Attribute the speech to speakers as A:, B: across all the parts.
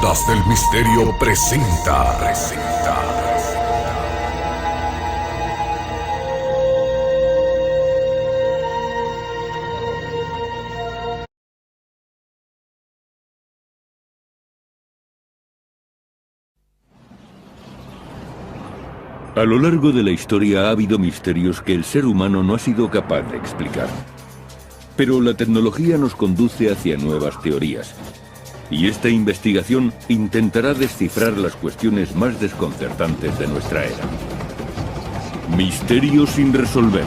A: Ondas del Misterio presenta.
B: A lo largo de la historia ha habido misterios que el ser humano no ha sido capaz de explicar. Pero la tecnología nos conduce hacia nuevas teorías. Y esta investigación intentará descifrar las cuestiones más desconcertantes de nuestra era. Misterios sin resolver.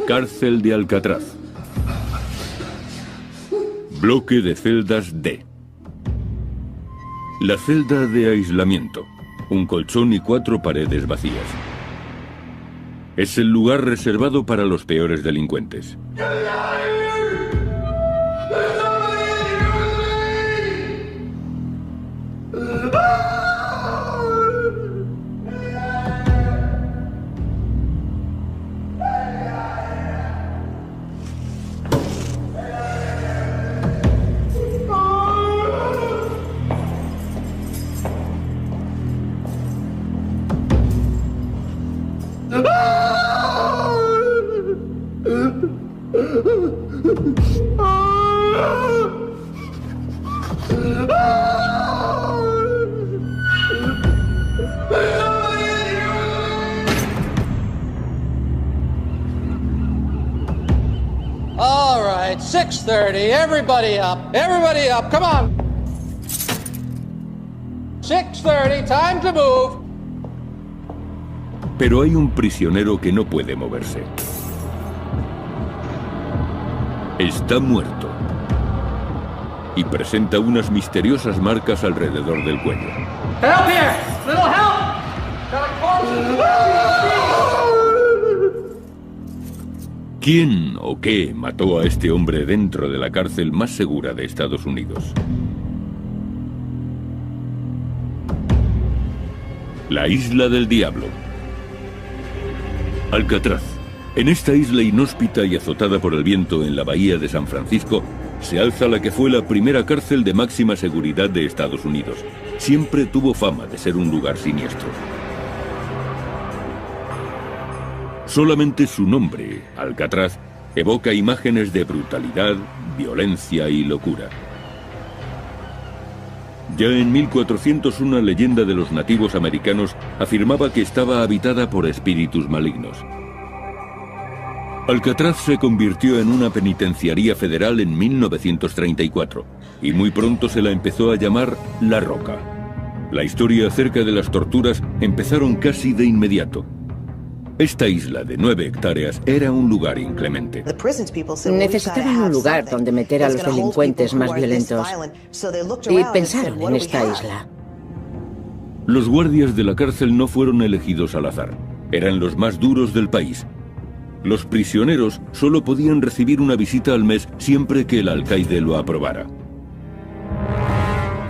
B: Cárcel de Alcatraz. Bloque de celdas D. La celda de aislamiento. Un colchón y 4 paredes vacías. Es el lugar reservado para los peores delincuentes.
C: All right, 6:30, everybody up, come on. 6:30, time to move.
B: Pero hay un prisionero que no puede moverse. Está muerto. Y presenta unas misteriosas marcas alrededor del cuello.
C: Help here! Little help! Got a corpse.
B: ¿Quién o qué mató a este hombre dentro de la cárcel más segura de Estados Unidos? La Isla del Diablo. Alcatraz. En esta isla inhóspita y azotada por el viento en la bahía de San Francisco, se alza la que fue la primera cárcel de máxima seguridad de Estados Unidos. Siempre tuvo fama de ser un lugar siniestro. Solamente su nombre, Alcatraz, evoca imágenes de brutalidad, violencia y locura. Ya en 1400 una leyenda de los nativos americanos afirmaba que estaba habitada por espíritus malignos. Alcatraz se convirtió en una penitenciaría federal en 1934 y muy pronto se la empezó a llamar La Roca. La historia acerca de las torturas empezaron casi de inmediato. Esta isla de 9 hectáreas era un lugar inclemente.
D: Necesitaban un lugar donde meter a los delincuentes más violentos y pensaron en esta isla.
B: Los guardias de la cárcel no fueron elegidos al azar. Eran los más duros del país. Los prisioneros solo podían recibir una visita al mes siempre que el alcaide lo aprobara.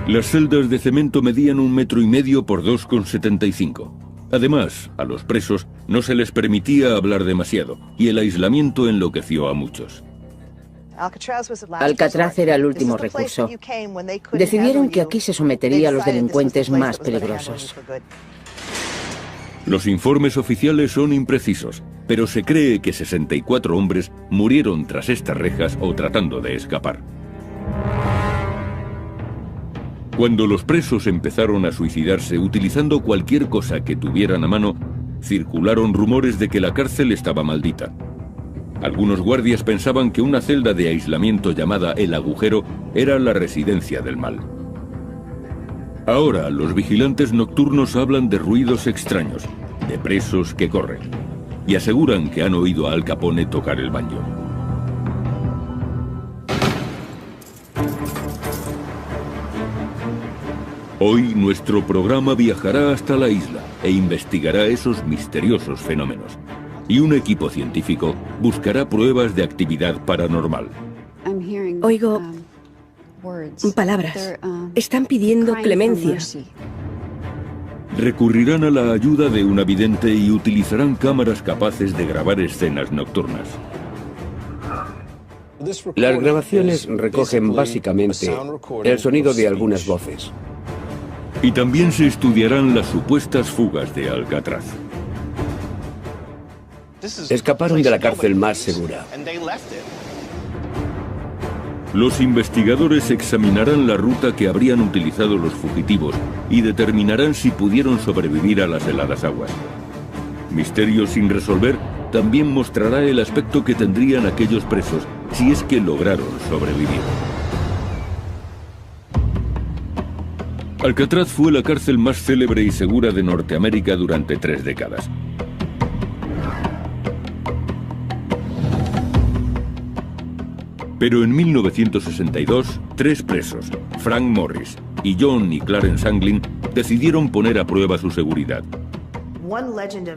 B: Las celdas de cemento medían 1,5 metros por 2,75 metros. Además, a los presos no se les permitía hablar demasiado, y el aislamiento enloqueció a muchos.
D: Alcatraz era el último recurso. Decidieron que aquí se sometería a los delincuentes más peligrosos.
B: Los informes oficiales son imprecisos, pero se cree que 64 hombres murieron tras estas rejas o tratando de escapar. Cuando los presos empezaron a suicidarse utilizando cualquier cosa que tuvieran a mano, circularon rumores de que la cárcel estaba maldita. Algunos guardias pensaban que una celda de aislamiento llamada El Agujero era la residencia del mal. Ahora, los vigilantes nocturnos hablan de ruidos extraños, de presos que corren, y aseguran que han oído a Al Capone tocar el banjo. Hoy nuestro programa viajará hasta la isla e investigará esos misteriosos fenómenos. Y un equipo científico buscará pruebas de actividad paranormal.
E: Oigo palabras. Están pidiendo clemencia.
B: Recurrirán a la ayuda de una vidente y utilizarán cámaras capaces de grabar escenas nocturnas.
F: Las grabaciones recogen básicamente el sonido de algunas voces.
B: Y también se estudiarán las supuestas fugas de Alcatraz.
F: Escaparon de la cárcel más segura.
B: Los investigadores examinarán la ruta que habrían utilizado los fugitivos y determinarán si pudieron sobrevivir a las heladas aguas. Misterio sin resolver también mostrará el aspecto que tendrían aquellos presos si es que lograron sobrevivir. Alcatraz fue la cárcel más célebre y segura de Norteamérica durante 3 décadas. Pero en 1962, 3 presos, Frank Morris y John y Clarence Anglin, decidieron poner a prueba su seguridad.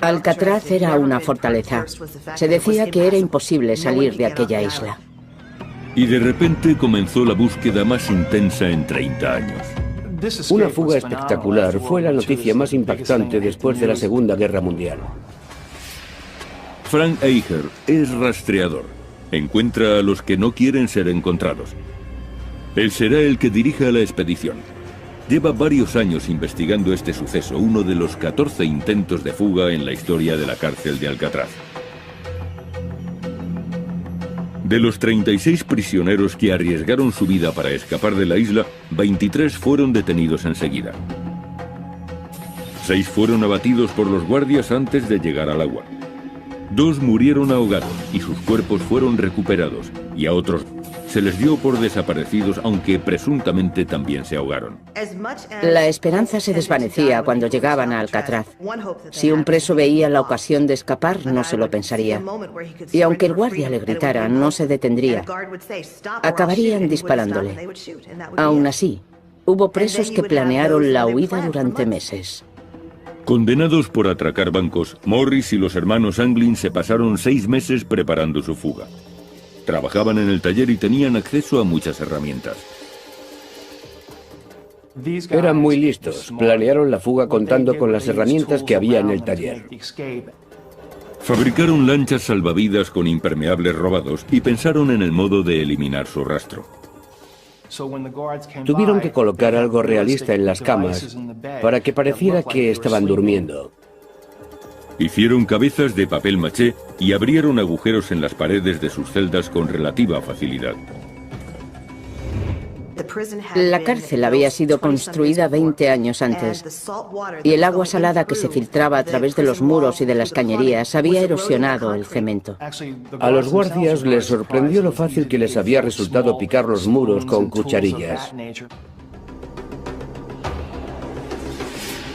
D: Alcatraz era una fortaleza. Se decía que era imposible salir de aquella isla.
B: Y de repente comenzó la búsqueda más intensa en 30 años.
F: Una fuga espectacular fue la noticia más impactante después de la Segunda Guerra Mundial.
B: Frank Eicher es rastreador. Encuentra a los que no quieren ser encontrados. Él será el que dirija la expedición. Lleva varios años investigando este suceso, uno de los 14 intentos de fuga en la historia de la cárcel de Alcatraz. De los 36 prisioneros que arriesgaron su vida para escapar de la isla, 23 fueron detenidos enseguida. 6 fueron abatidos por los guardias antes de llegar al agua. 2 murieron ahogados y sus cuerpos fueron recuperados, y a otros se les dio por desaparecidos, aunque presuntamente también se ahogaron.
D: La esperanza se desvanecía cuando llegaban a Alcatraz. Si un preso veía la ocasión de escapar, no se lo pensaría. Y aunque el guardia le gritara, no se detendría. Acabarían disparándole. Aún así, hubo presos que planearon la huida durante meses.
B: Condenados por atracar bancos, Morris y los hermanos Anglin se pasaron 6 meses preparando su fuga. Trabajaban en el taller y tenían acceso a muchas herramientas.
F: Eran muy listos. Planearon la fuga contando con las herramientas que había en el taller.
B: Fabricaron lanchas salvavidas con impermeables robados y pensaron en el modo de eliminar su rastro.
F: Tuvieron que colocar algo realista en las camas para que pareciera que estaban durmiendo.
B: Hicieron cabezas de papel maché y abrieron agujeros en las paredes de sus celdas con relativa facilidad.
D: La cárcel había sido construida 20 años antes, y el agua salada que se filtraba a través de los muros y de las cañerías había erosionado el cemento.
F: A los guardias les sorprendió lo fácil que les había resultado picar los muros con cucharillas.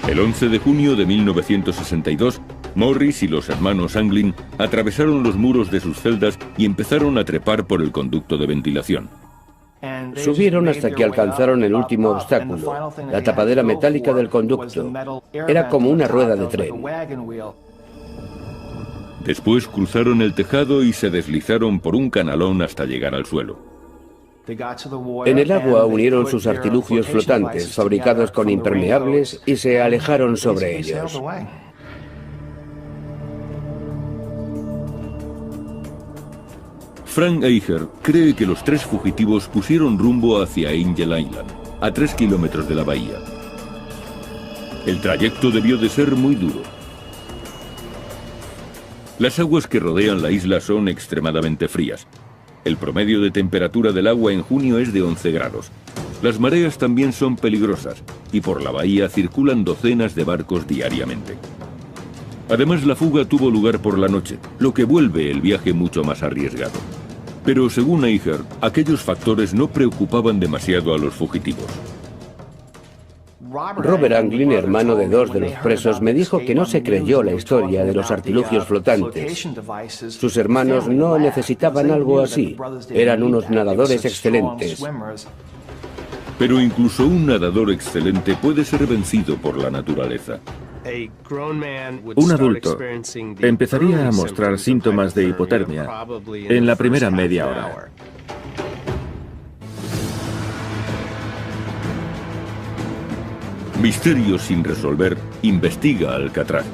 B: El 11 de junio de 1962, Morris y los hermanos Anglin atravesaron los muros de sus celdas y empezaron a trepar por el conducto de ventilación.
F: Subieron hasta que alcanzaron el último obstáculo, la tapadera metálica del conducto. Era como una rueda de tren.
B: Después cruzaron el tejado y se deslizaron por un canalón hasta llegar al suelo.
F: En el agua unieron sus artilugios flotantes, fabricados con impermeables, y se alejaron sobre ellos.
B: Frank Eicher cree que los 3 fugitivos pusieron rumbo hacia Angel Island, a 3 kilómetros de la bahía. El trayecto debió de ser muy duro. Las aguas que rodean la isla son extremadamente frías. El promedio de temperatura del agua en junio es de 11 grados. Las mareas también son peligrosas y por la bahía circulan docenas de barcos diariamente. Además, la fuga tuvo lugar por la noche, lo que vuelve el viaje mucho más arriesgado. Pero según Eicher, aquellos factores no preocupaban demasiado a los fugitivos.
F: Robert Anglin, hermano de 2 de los presos, me dijo que no se creyó la historia de los artilugios flotantes. Sus hermanos no necesitaban algo así. Eran unos nadadores excelentes.
B: Pero incluso un nadador excelente puede ser vencido por la naturaleza.
G: Un adulto empezaría a mostrar síntomas de hipotermia en la primera media hora.
B: Misterios sin resolver, investiga Alcatraz,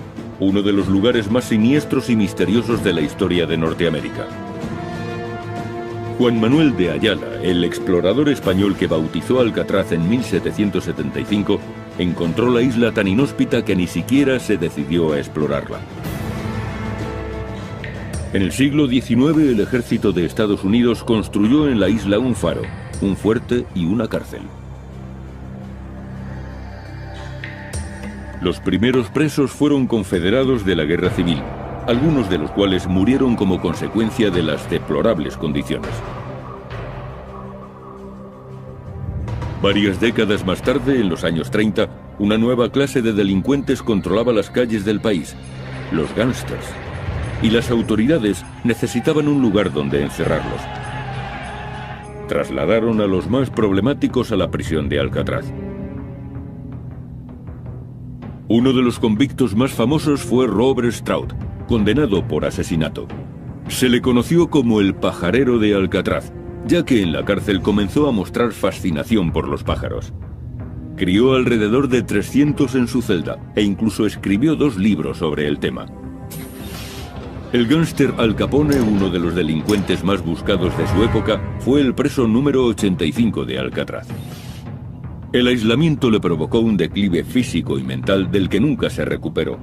B: uno de los lugares más siniestros y misteriosos de la historia de Norteamérica. Juan Manuel de Ayala, el explorador español que bautizó Alcatraz en 1775, encontró la isla tan inhóspita que ni siquiera se decidió a explorarla. En el siglo XIX, el ejército de Estados Unidos construyó en la isla un faro, un fuerte y una cárcel. Los primeros presos fueron confederados de la Guerra Civil, algunos de los cuales murieron como consecuencia de las deplorables condiciones. Varias décadas más tarde, en los años 30, una nueva clase de delincuentes controlaba las calles del país, los gángsters, y las autoridades necesitaban un lugar donde encerrarlos. Trasladaron a los más problemáticos a la prisión de Alcatraz. Uno de los convictos más famosos fue Robert Stroud, condenado por asesinato. Se le conoció como el pajarero de Alcatraz, ya que en la cárcel comenzó a mostrar fascinación por los pájaros. Crió alrededor de 300 en su celda e incluso escribió 2 libros sobre el tema. El gángster Al Capone, uno de los delincuentes más buscados de su época, fue el preso número 85 de Alcatraz. El aislamiento le provocó un declive físico y mental del que nunca se recuperó.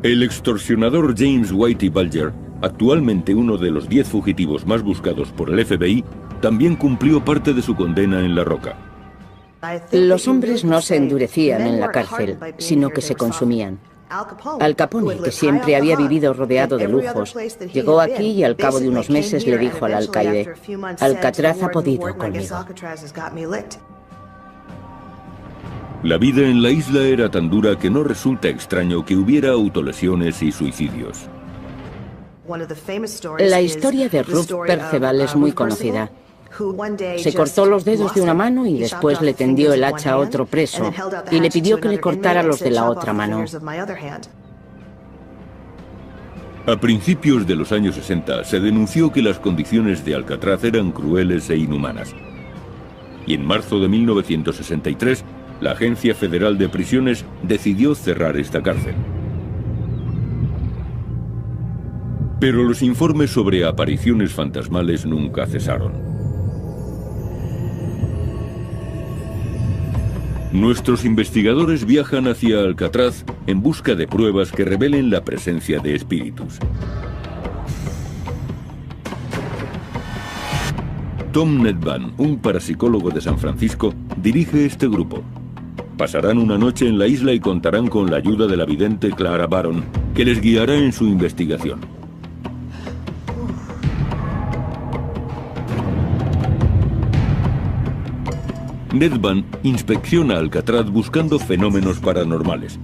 B: El extorsionador James Whitey Bulger, actualmente uno de los 10 fugitivos más buscados por el FBI, también cumplió parte de su condena en La Roca.
D: Los hombres no se endurecían en la cárcel, sino que se consumían. Al Capone, que siempre había vivido rodeado de lujos, llegó aquí y al cabo de unos meses le dijo al alcaide: Alcatraz ha podido conmigo.
B: La vida en la isla era tan dura que no resulta extraño que hubiera autolesiones y suicidios.
D: La historia de Ruth Perceval es muy conocida. Se cortó los dedos de una mano y después le tendió el hacha a otro preso y le pidió que le cortara los de la otra mano.
B: A principios de los años 60 se denunció que las condiciones de Alcatraz eran crueles e inhumanas. Y en marzo de 1963, la Agencia Federal de Prisiones decidió cerrar esta cárcel. Pero los informes sobre apariciones fantasmales nunca cesaron. Nuestros investigadores viajan hacia Alcatraz en busca de pruebas que revelen la presencia de espíritus. Tom Nedban, un parapsicólogo de San Francisco, dirige este grupo. Pasarán una noche en la isla y contarán con la ayuda de la vidente Clara Baron, que les guiará en su investigación. Nedban inspecciona Alcatraz buscando fenómenos paranormales.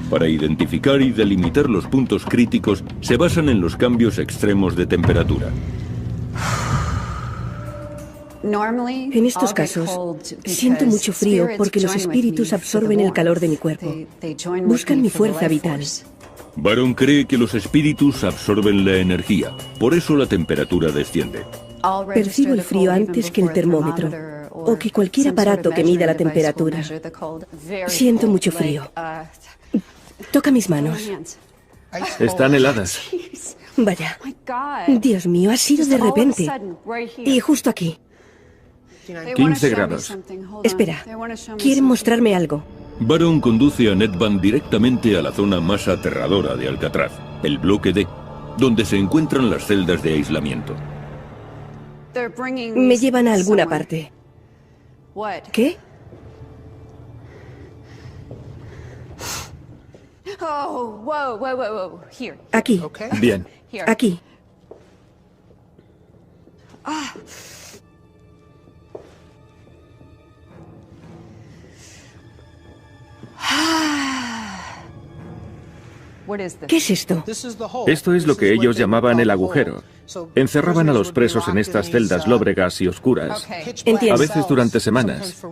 B: Para identificar y delimitar los puntos críticos, se basan en los cambios extremos de temperatura.
H: En estos casos, siento mucho frío porque los espíritus absorben el calor de mi cuerpo. Buscan mi fuerza vital.
B: Baron cree que los espíritus absorben la energía, por eso la temperatura desciende.
H: Percibo el frío antes que el termómetro o que cualquier aparato que mida la temperatura. Siento mucho frío. Toca mis manos.
G: Están heladas.
H: Vaya. Dios mío, ha sido de repente. Y justo aquí.
G: 15 grados.
H: Espera, quieren mostrarme algo.
B: Baron conduce a Nedban directamente a la zona más aterradora de Alcatraz, el bloque D, donde se encuentran las celdas de aislamiento.
H: Me llevan a alguna parte. ¿Qué? Aquí.
G: Bien.
H: Aquí. ¿Qué es esto?
G: Esto es lo que ellos llamaban el agujero. Encerraban a los presos en estas celdas lóbregas y oscuras,
H: Entiendo.
G: a veces durante semanas.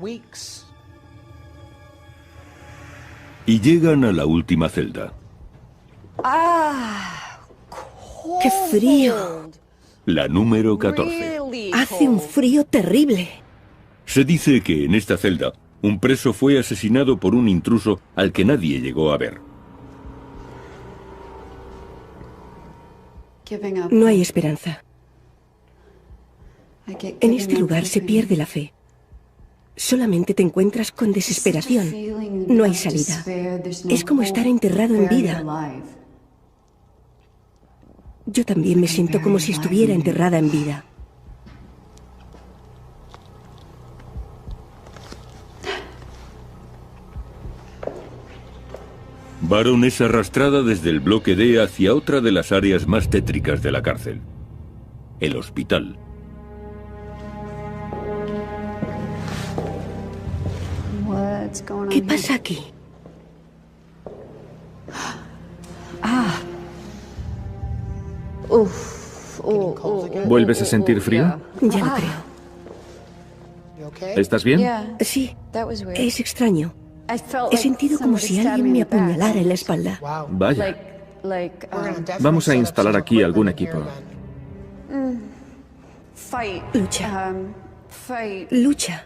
B: Y llegan a la última celda,
H: ¡Qué frío!
B: la número 14.
H: Hace un frío terrible.
B: Se dice que en esta celda, un preso fue asesinado por un intruso al que nadie llegó a ver.
H: No hay esperanza. En este lugar se pierde la fe. Solamente te encuentras con desesperación. No hay salida. Es como estar enterrado en vida. Yo también me siento como si estuviera enterrada en vida.
B: Baron es arrastrada desde el bloque D hacia otra de las áreas más tétricas de la cárcel, el hospital.
H: ¿Qué pasa aquí?
G: ¿Vuelves a sentir frío?
H: Ya lo creo.
G: ¿Estás bien?
H: Sí, es extraño. He sentido como si alguien me apuñalara en la espalda.
G: Vaya. Vamos a instalar aquí algún equipo.
H: Lucha. Lucha.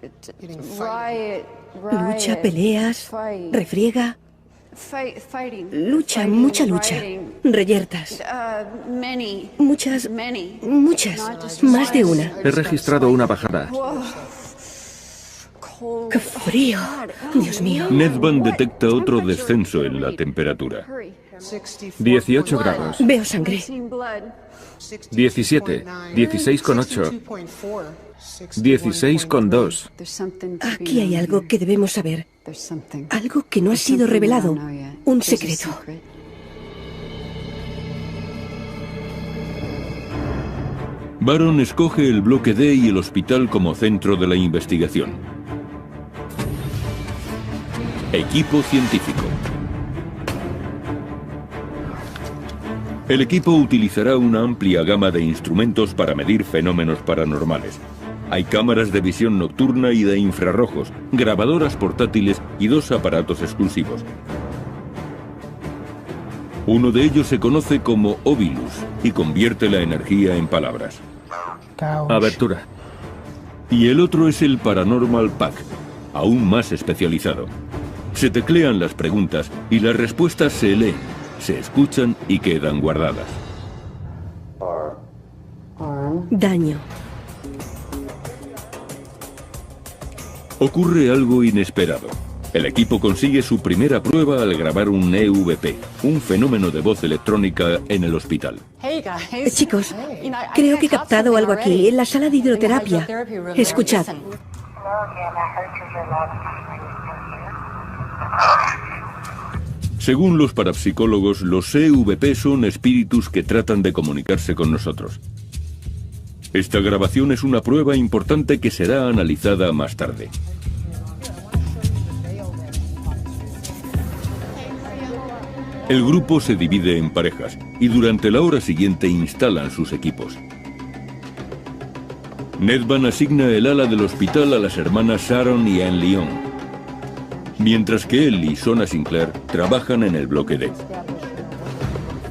H: Lucha, peleas, refriega. Lucha, mucha lucha. Reyertas. Muchas, más de una.
G: He registrado una bajada.
H: ¡Qué frío! Dios mío.
B: Nedvan detecta otro descenso en la temperatura.
G: 18 grados.
H: Veo sangre.
G: 17. 16,8. 16,2.
H: Aquí hay algo que debemos saber. Algo que no ha sido revelado. Un secreto.
B: Baron escoge el bloque D y el hospital como centro de la investigación. Equipo científico. El equipo utilizará una amplia gama de instrumentos para medir fenómenos paranormales. Hay cámaras de visión nocturna y de infrarrojos, grabadoras portátiles y 2 aparatos exclusivos. Uno de ellos se conoce como Ovilus y convierte la energía en palabras.
G: Abertura.
B: Y el otro es el Paranormal Pack, aún más especializado. Se teclean las preguntas y las respuestas se leen, se escuchan y quedan guardadas.
H: Daño.
B: Ocurre algo inesperado. El equipo consigue su primera prueba al grabar un EVP, un fenómeno de voz electrónica en el hospital.
H: Chicos, creo que he captado algo aquí, en la sala de hidroterapia. Escuchad.
B: Según los parapsicólogos, los EVP son espíritus que tratan de comunicarse con nosotros. Esta grabación es una prueba importante que será analizada más tarde. El grupo se divide en parejas y durante la hora siguiente instalan sus equipos. Nedvan asigna el ala del hospital a las hermanas Sharon y Anne Lyon, mientras que él y Sona Sinclair trabajan en el bloque D.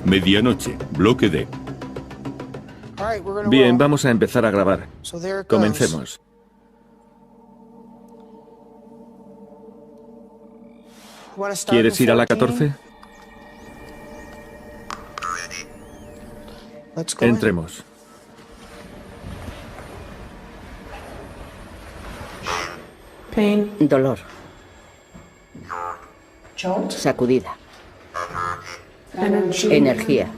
B: Medianoche, bloque D.
G: Bien, vamos a empezar a grabar. Comencemos. ¿Quieres ir a la 14? Entremos.
D: Dolor. Sacudida. Energía.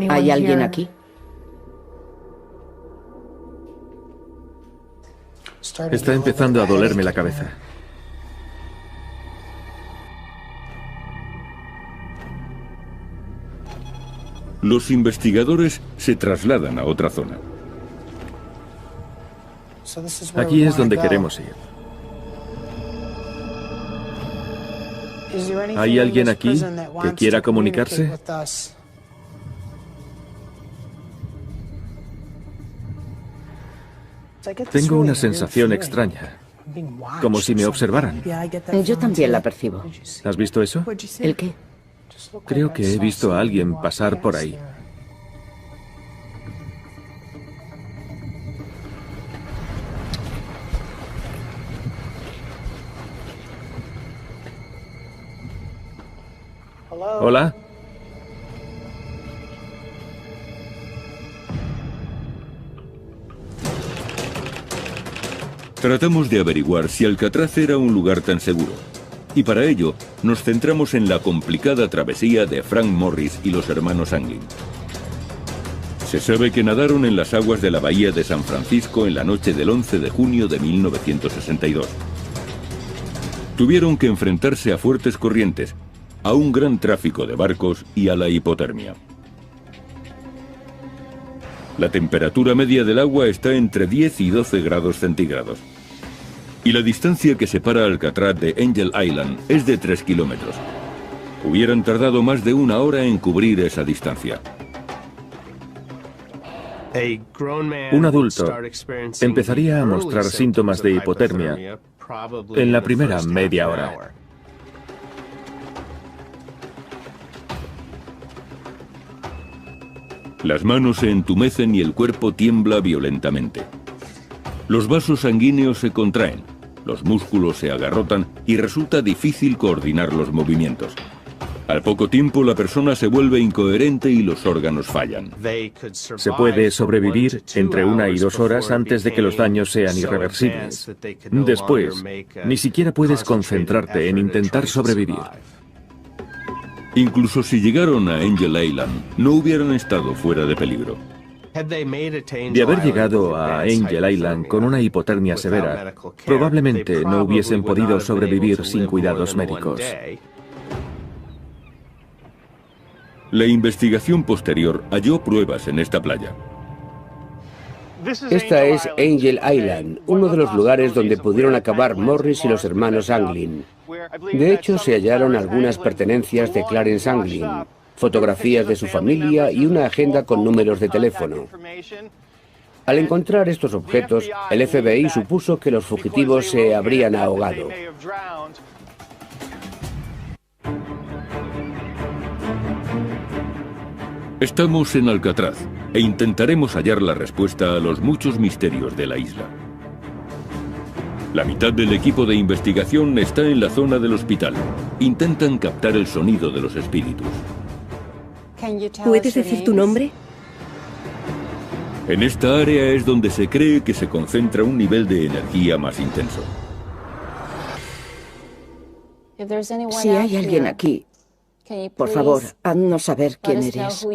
D: ¿Hay alguien aquí?
G: Está empezando a dolerme la cabeza.
B: Los investigadores se trasladan a otra zona.
G: Aquí es donde queremos ir. ¿Hay alguien aquí que quiera comunicarse? Tengo una sensación extraña, como si me observaran.
D: Yo también la percibo.
G: ¿Has visto eso?
D: ¿El qué?
G: Creo que he visto a alguien pasar por ahí. Hola.
B: Tratamos de averiguar si Alcatraz era un lugar tan seguro. Y para ello, nos centramos en la complicada travesía de Frank Morris y los hermanos Anglin. Se sabe que nadaron en las aguas de la bahía de San Francisco en la noche del 11 de junio de 1962. Tuvieron que enfrentarse a fuertes corrientes, a un gran tráfico de barcos y a la hipotermia. La temperatura media del agua está entre 10 y 12 grados centígrados. Y la distancia que separa Alcatraz de Angel Island es de 3 kilómetros. Hubieran tardado más de una hora en cubrir esa distancia.
G: Un adulto empezaría a mostrar síntomas de hipotermia en la primera media hora.
B: Las manos se entumecen y el cuerpo tiembla violentamente. Los vasos sanguíneos se contraen, los músculos se agarrotan y resulta difícil coordinar los movimientos. Al poco tiempo la persona se vuelve incoherente y los órganos fallan.
G: Se puede sobrevivir entre 1 y 2 horas antes de que los daños sean irreversibles. Después, ni siquiera puedes concentrarte en intentar sobrevivir.
B: Incluso si llegaron a Angel Island, no hubieran estado fuera de peligro.
G: De haber llegado a Angel Island con una hipotermia severa, probablemente no hubiesen podido sobrevivir sin cuidados médicos.
B: La investigación posterior halló pruebas en esta playa.
F: Esta es Angel Island, uno de los lugares donde pudieron acabar Morris y los hermanos Anglin. De hecho, se hallaron algunas pertenencias de Clarence Anglin, fotografías de su familia y una agenda con números de teléfono. Al encontrar estos objetos, el FBI supuso que los fugitivos se habrían ahogado.
B: Estamos en Alcatraz e intentaremos hallar la respuesta a los muchos misterios de la isla. La mitad del equipo de investigación está en la zona del hospital. Intentan captar el sonido de los espíritus.
H: ¿Puedes decir tu nombre?
B: En esta área es donde se cree que se concentra un nivel de energía más intenso.
D: Si hay alguien aquí, por favor, haznos saber quién eres.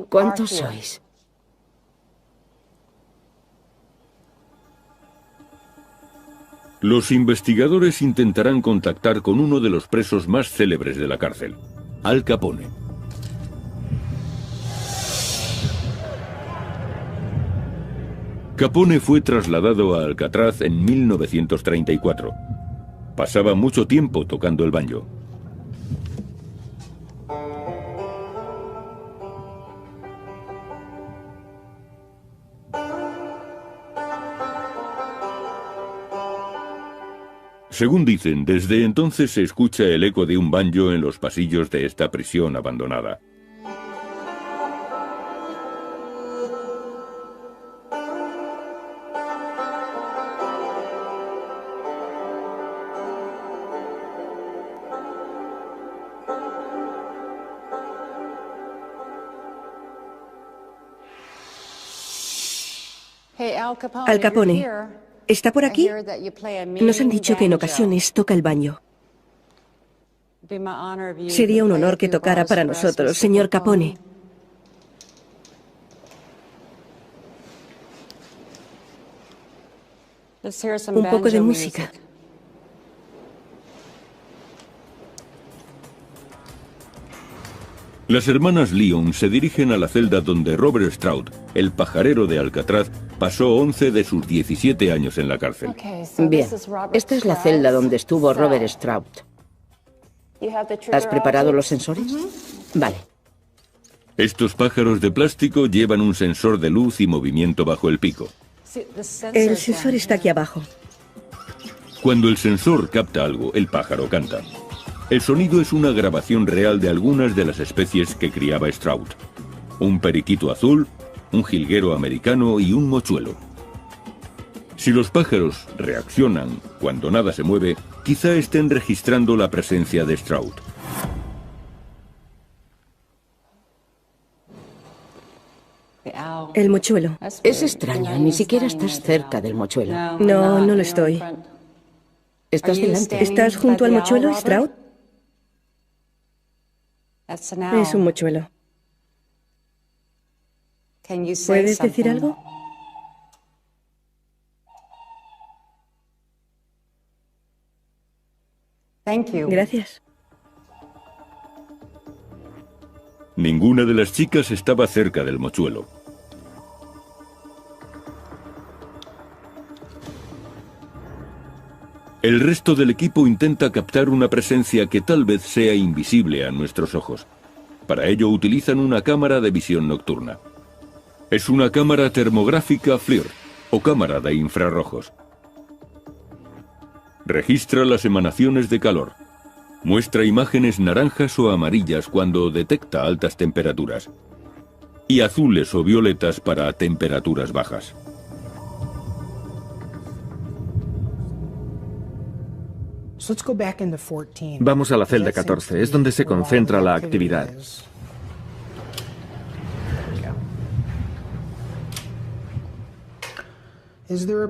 D: ¿Cuántos sois?
B: Los investigadores intentarán contactar con uno de los presos más célebres de la cárcel, Al Capone. Capone fue trasladado a Alcatraz en 1934. Pasaba mucho tiempo tocando el banjo. Según dicen, desde entonces se escucha el eco de un banjo en los pasillos de esta prisión abandonada.
H: Al Capone, ¿está por aquí? Nos han dicho que en ocasiones toca el banjo. Sería un honor que tocara para nosotros, señor Capone. Un poco de música.
B: Las hermanas Lyon se dirigen a la celda donde Robert Stroud, el pajarero de Alcatraz, pasó 11 de sus 17 años en la cárcel.
D: Bien, esta es la celda donde estuvo Robert Stroud. ¿Has preparado los sensores? Vale.
B: Estos pájaros de plástico llevan un sensor de luz y movimiento bajo el pico.
H: El sensor está aquí abajo.
B: Cuando el sensor capta algo, el pájaro canta. El sonido es una grabación real de algunas de las especies que criaba Stroud. Un periquito azul, un jilguero americano y un mochuelo. Si los pájaros reaccionan cuando nada se mueve, quizá estén registrando la presencia de Stroud.
H: El mochuelo.
D: Es extraño, ni siquiera estás cerca del mochuelo.
H: No, no lo estoy.
D: Estás delante.
H: ¿Estás junto al mochuelo, Stroud? Es un mochuelo. ¿Puedes decir algo? Gracias.
B: Ninguna de las chicas estaba cerca del mochuelo. El resto del equipo intenta captar una presencia que tal vez sea invisible a nuestros ojos. Para ello utilizan una cámara de visión nocturna. Es una cámara termográfica FLIR, o cámara de infrarrojos. Registra las emanaciones de calor. Muestra imágenes naranjas o amarillas cuando detecta altas temperaturas. Y azules o violetas para temperaturas bajas.
G: Vamos a la celda 14, es donde se concentra la actividad.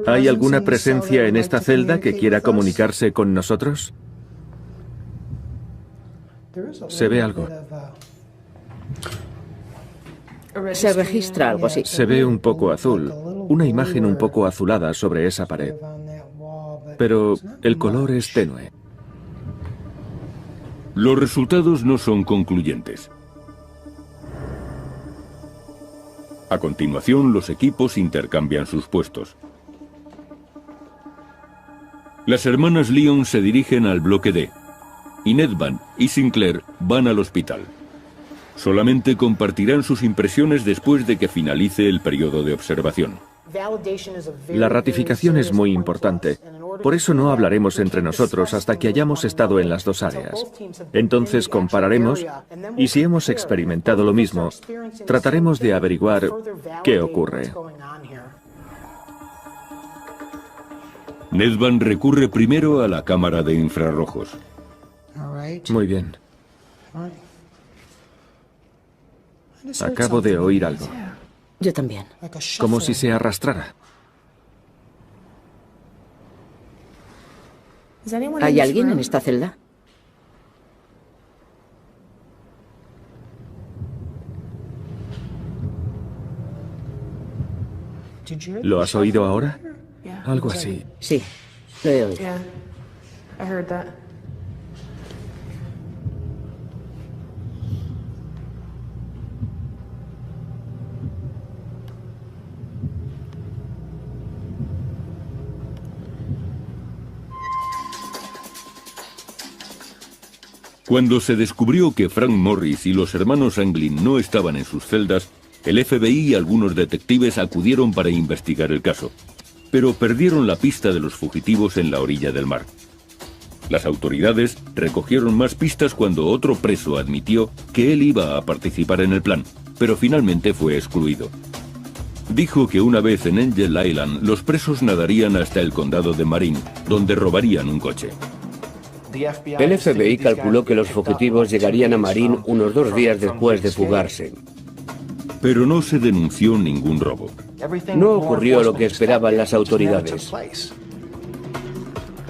G: ¿Hay alguna presencia en esta celda que quiera comunicarse con nosotros? Se ve algo.
D: Se registra algo así.
G: Se ve un poco azul, una imagen un poco azulada sobre esa pared. Pero el color es tenue.
B: Los resultados no son concluyentes. A continuación, los equipos intercambian sus puestos. Las hermanas Lyon se dirigen al bloque D, y Nedvan y Sinclair van al hospital. Solamente compartirán sus impresiones después de que finalice el periodo de observación.
G: La ratificación es muy importante. Por eso no hablaremos entre nosotros hasta que hayamos estado en las dos áreas. Entonces compararemos y si hemos experimentado lo mismo, trataremos de averiguar qué ocurre.
B: Nedvan recurre primero a la cámara de infrarrojos.
G: Muy bien. Acabo de oír algo.
D: Yo también.
G: Como si se arrastrara.
D: ¿Hay alguien en esta celda?
G: ¿Lo has oído ahora? Algo así.
D: Sí, lo he oído.
B: Cuando se descubrió que Frank Morris y los hermanos Anglin no estaban en sus celdas, el FBI y algunos detectives acudieron para investigar el caso, pero perdieron la pista de los fugitivos en la orilla del mar. Las autoridades recogieron más pistas cuando otro preso admitió que él iba a participar en el plan, pero finalmente fue excluido. Dijo que una vez en Angel Island los presos nadarían hasta el condado de Marin, donde robarían un coche.
F: El FBI calculó que los fugitivos llegarían a Marin unos 2 días después de fugarse.
B: Pero no se denunció ningún robo.
F: No ocurrió lo que esperaban las autoridades.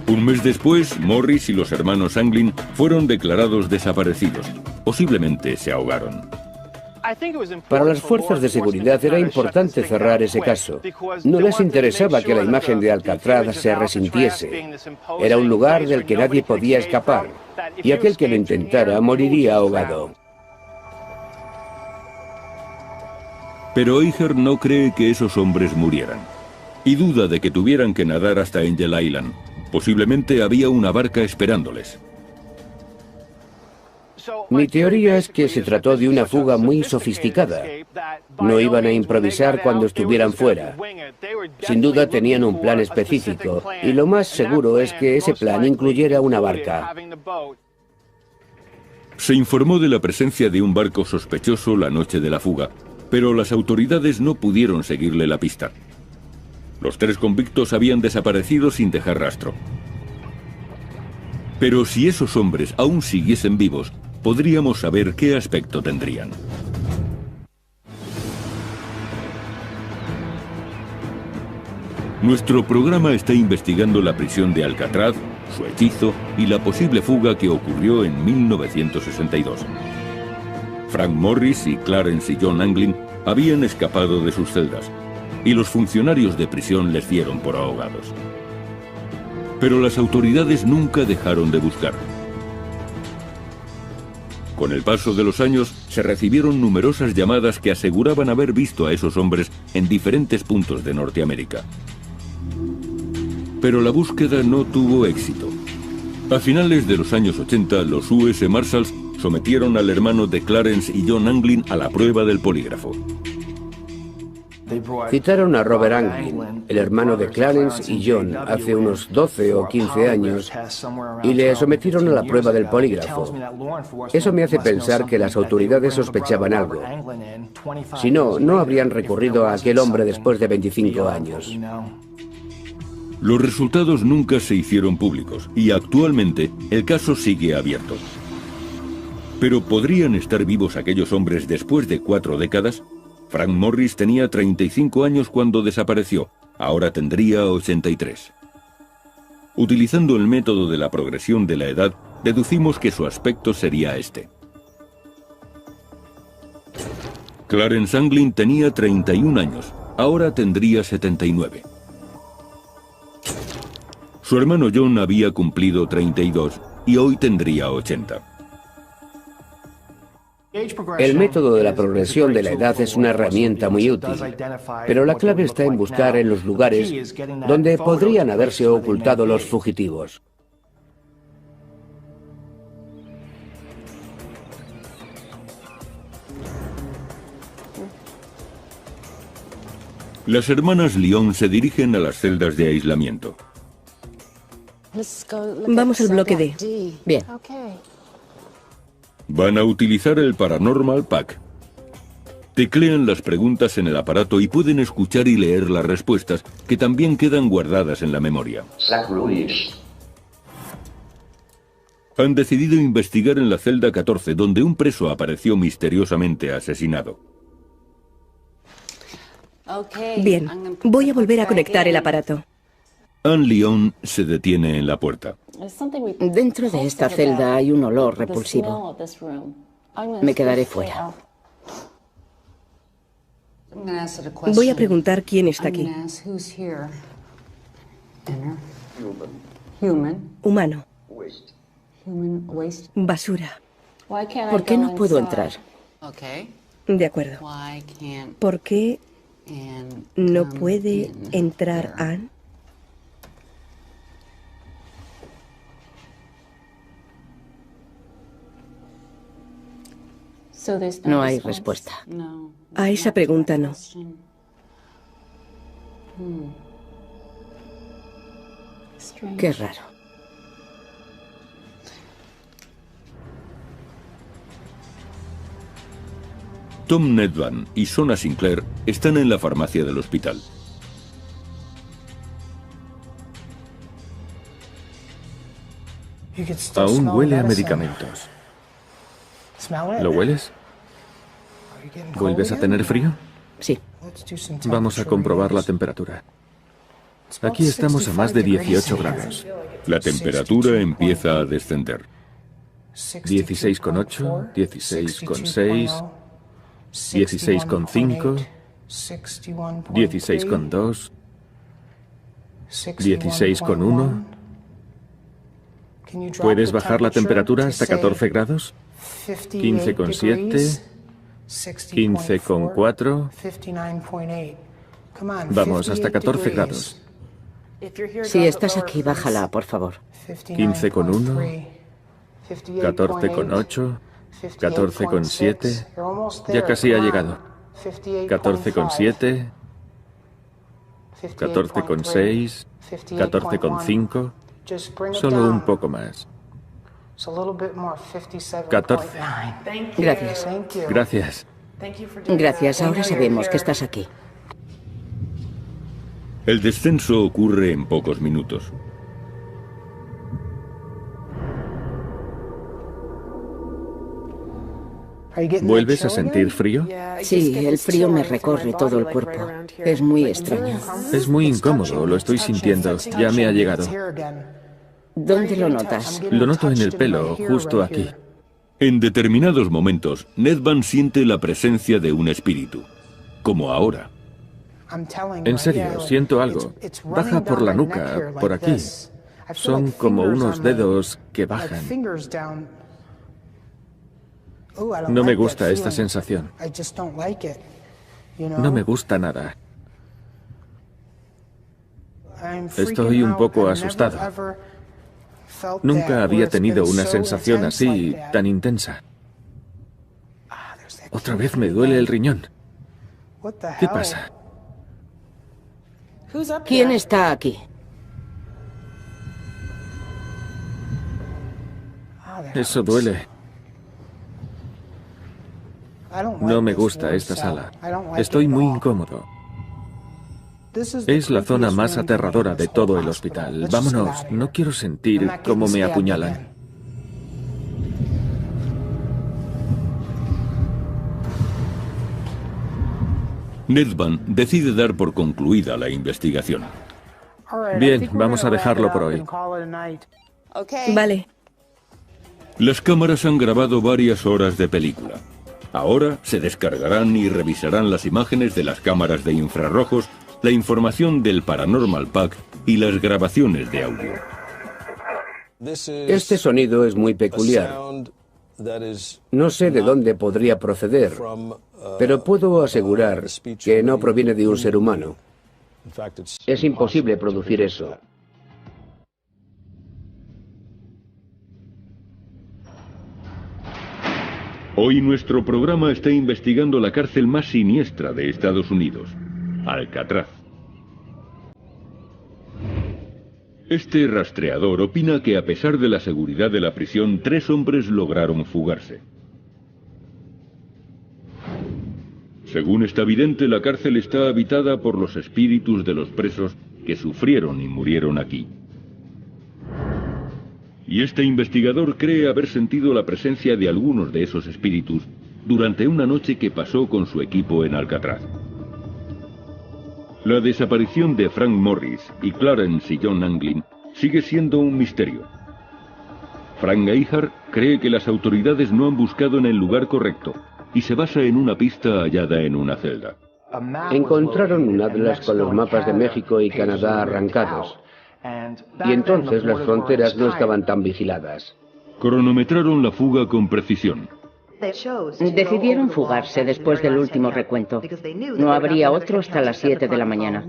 B: Un mes después, Morris y los hermanos Anglin fueron declarados desaparecidos. Posiblemente se ahogaron.
F: Para las fuerzas de seguridad era importante cerrar ese caso. No les interesaba que la imagen de Alcatraz se resintiese. Era un lugar del que nadie podía escapar, y aquel que lo intentara moriría ahogado.
B: Pero Eicher no cree que esos hombres murieran, y duda de que tuvieran que nadar hasta Angel Island. Posiblemente había una barca esperándoles.
F: Mi teoría es que se trató de una fuga muy sofisticada. No iban a improvisar cuando estuvieran fuera. Sin duda tenían un plan específico, y lo más seguro es que ese plan incluyera una barca.
B: Se informó de la presencia de un barco sospechoso la noche de la fuga, Pero las autoridades no pudieron seguirle la pista. Los 3 convictos habían desaparecido sin dejar rastro. Pero si esos hombres aún siguiesen vivos, podríamos saber qué aspecto tendrían. Nuestro programa está investigando la prisión de Alcatraz, su hechizo y la posible fuga que ocurrió en 1962. Frank Morris y Clarence y John Anglin habían escapado de sus celdas, y los funcionarios de prisión les dieron por ahogados. Pero las autoridades nunca dejaron de buscar. Con el paso de los años, se recibieron numerosas llamadas que aseguraban haber visto a esos hombres en diferentes puntos de Norteamérica. Pero la búsqueda no tuvo éxito. A finales de los años 80, los US Marshals sometieron al hermano de Clarence y John Anglin a la prueba del polígrafo.
F: Citaron a Robert Anglin, el hermano de Clarence y John, hace unos 12 o 15 años, y le sometieron a la prueba del polígrafo. Eso me hace pensar que las autoridades sospechaban algo. Si no, no habrían recurrido a aquel hombre después de 25 años.
B: Los resultados nunca se hicieron públicos, y actualmente el caso sigue abierto. ¿Pero podrían estar vivos aquellos hombres después de 4 décadas? Frank Morris tenía 35 años cuando desapareció, ahora tendría 83. Utilizando el método de la progresión de la edad, deducimos que su aspecto sería este. Clarence Anglin tenía 31 años, ahora tendría 79. Su hermano John había cumplido 32 y hoy tendría 80.
F: El método de la progresión de la edad es una herramienta muy útil, pero la clave está en buscar en los lugares donde podrían haberse ocultado los fugitivos.
B: Las hermanas Lyon se dirigen a las celdas de aislamiento.
H: Vamos al bloque D.
D: Bien.
B: Van a utilizar el Paranormal Pack. Teclean las preguntas en el aparato y pueden escuchar y leer las respuestas, que también quedan guardadas en la memoria. Han decidido investigar en la celda 14, donde un preso apareció misteriosamente asesinado.
H: Bien, voy a volver a conectar el aparato.
B: Anne Lyon se detiene en la puerta.
D: Dentro de esta celda hay un olor repulsivo. Me quedaré fuera.
H: Voy a preguntar quién está aquí. Humano. Basura.
D: ¿Por qué no puedo entrar?
H: De acuerdo. ¿Por qué no puede entrar Anne?
D: No hay respuesta.
H: A esa pregunta no.
D: Qué raro.
B: Tom Nedvan y Sona Sinclair están en la farmacia del hospital.
G: Aún huele a medicamentos. ¿Lo hueles? ¿Vuelves a tener frío?
D: Sí.
G: Vamos a comprobar la temperatura. Aquí estamos a más de 18 grados.
B: La temperatura empieza a descender.
G: 16,8, 16,6, 16,5, 16,2, 16,1. ¿Puedes bajar la temperatura hasta 14 grados? 15,7, 15,4. Vamos, hasta 14 grados.
D: Si estás aquí, bájala, por favor.
G: 15,1, 14,8, 14,7. Ya casi ha llegado. 14,7, 14,6, 14,5. Solo un poco más. 14.
D: Gracias.
G: Gracias.
D: Gracias, ahora sabemos que estás aquí.
B: El descenso ocurre en pocos minutos.
G: ¿Vuelves a sentir frío?
D: Sí, el frío me recorre todo el cuerpo. Es muy extraño.
G: Es muy incómodo, lo estoy sintiendo. Ya me ha llegado.
D: ¿Dónde lo notas?
G: Lo noto en el pelo, justo aquí.
B: En determinados momentos, Nedvan siente la presencia de un espíritu, como ahora.
G: En serio, siento algo. Baja por la nuca, por aquí. Son como unos dedos que bajan. No me gusta esta sensación. No me gusta nada. Estoy un poco asustado. Nunca había tenido una sensación así, tan intensa. Otra vez me duele el riñón. ¿Qué pasa?
D: ¿Quién está aquí?
G: Eso duele. No me gusta esta sala. Estoy muy incómodo. Es la zona más aterradora de todo el hospital. Vámonos, no quiero sentir cómo me apuñalan.
B: Nedvan decide dar por concluida la investigación.
G: Bien, vamos a dejarlo por hoy.
H: Vale.
B: Las cámaras han grabado varias horas de película. Ahora se descargarán y revisarán las imágenes de las cámaras de infrarrojos, la información del Paranormal Pack y las grabaciones de audio.
F: Este sonido es muy peculiar. No sé de dónde podría proceder, pero puedo asegurar que no proviene de un ser humano. Es imposible producir eso.
B: Hoy nuestro programa está investigando la cárcel más siniestra de Estados Unidos, Alcatraz. Este rastreador opina que a pesar de la seguridad de la prisión, 3 hombres lograron fugarse. Según está evidente, la cárcel está habitada por los espíritus de los presos que sufrieron y murieron aquí. Y este investigador cree haber sentido la presencia de algunos de esos espíritus durante una noche que pasó con su equipo en Alcatraz. La desaparición de Frank Morris y Clarence y John Anglin sigue siendo un misterio. Frank Geiger cree que las autoridades no han buscado en el lugar correcto y se basa en una pista hallada en una celda.
F: Encontraron un atlas con los mapas de México y Canadá arrancados. Y entonces las fronteras no estaban tan vigiladas.
B: Cronometraron la fuga con precisión.
D: Decidieron fugarse después del último recuento. No habría otro hasta las 7 de la mañana.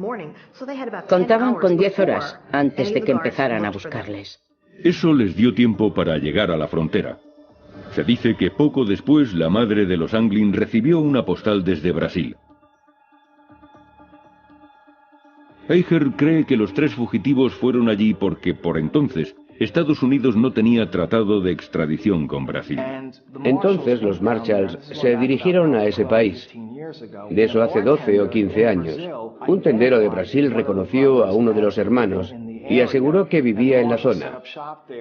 D: Contaban con 10 horas antes de que empezaran a buscarles.
B: Eso les dio tiempo para llegar a la frontera. Se dice que poco después la madre de los Anglin recibió una postal desde Brasil. Geiger cree que los 3 fugitivos fueron allí porque por entonces Estados Unidos no tenía tratado de extradición con Brasil.
F: Entonces los Marshalls se dirigieron a ese país. De eso hace 12 o 15 años. Un tendero de Brasil reconoció a uno de los hermanos y aseguró que vivía en la zona.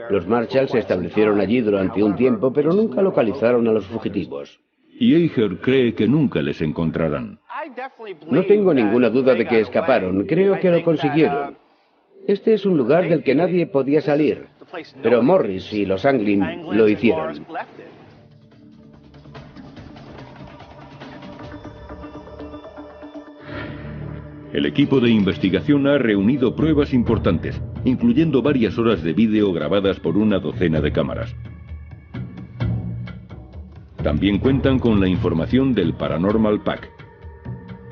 F: Los Marshalls se establecieron allí durante un tiempo, pero nunca localizaron a los fugitivos.
B: Y Geiger cree que nunca les encontrarán.
F: No tengo ninguna duda de que escaparon. Creo que lo consiguieron. Este es un lugar del que nadie podía salir, pero Morris y los Anglin lo hicieron.
B: El equipo de investigación ha reunido pruebas importantes, incluyendo varias horas de vídeo grabadas por una docena de cámaras. También cuentan con la información del Paranormal Pack,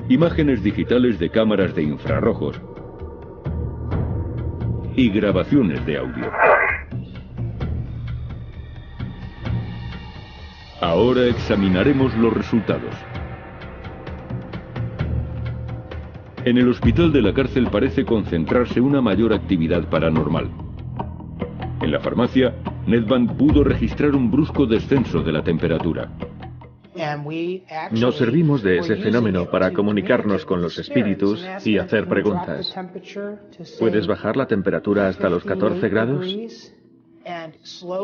B: imágenes digitales de cámaras de infrarrojos y grabaciones de audio. Ahora examinaremos los resultados. En el hospital de la cárcel parece concentrarse una mayor actividad paranormal. En la farmacia, Nedvan pudo registrar un brusco descenso de la temperatura.
G: Nos servimos de ese fenómeno para comunicarnos con los espíritus y hacer preguntas. ¿Puedes bajar la temperatura hasta los 14 grados?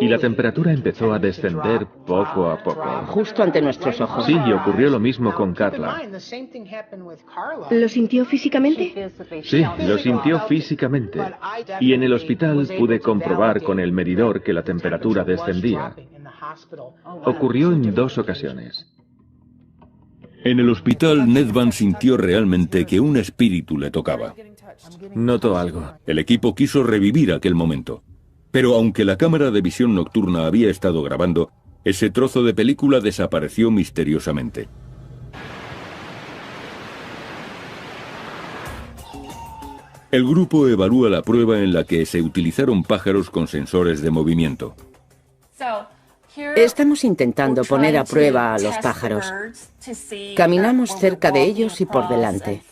G: Y la temperatura empezó a descender poco a poco.
D: Justo ante nuestros ojos.
G: Sí, y ocurrió lo mismo con Carla.
H: ¿Lo sintió físicamente?
G: Sí, lo sintió físicamente. Y en el hospital pude comprobar con el medidor que la temperatura descendía. Ocurrió en 2 ocasiones.
B: En el hospital, Nedvan sintió realmente que un espíritu le tocaba.
G: Notó algo.
B: El equipo quiso revivir aquel momento. Pero aunque la cámara de visión nocturna había estado grabando, ese trozo de película desapareció misteriosamente. El grupo evalúa la prueba en la que se utilizaron pájaros con sensores de movimiento.
D: Estamos intentando poner a prueba a los pájaros. Caminamos cerca de ellos y por delante.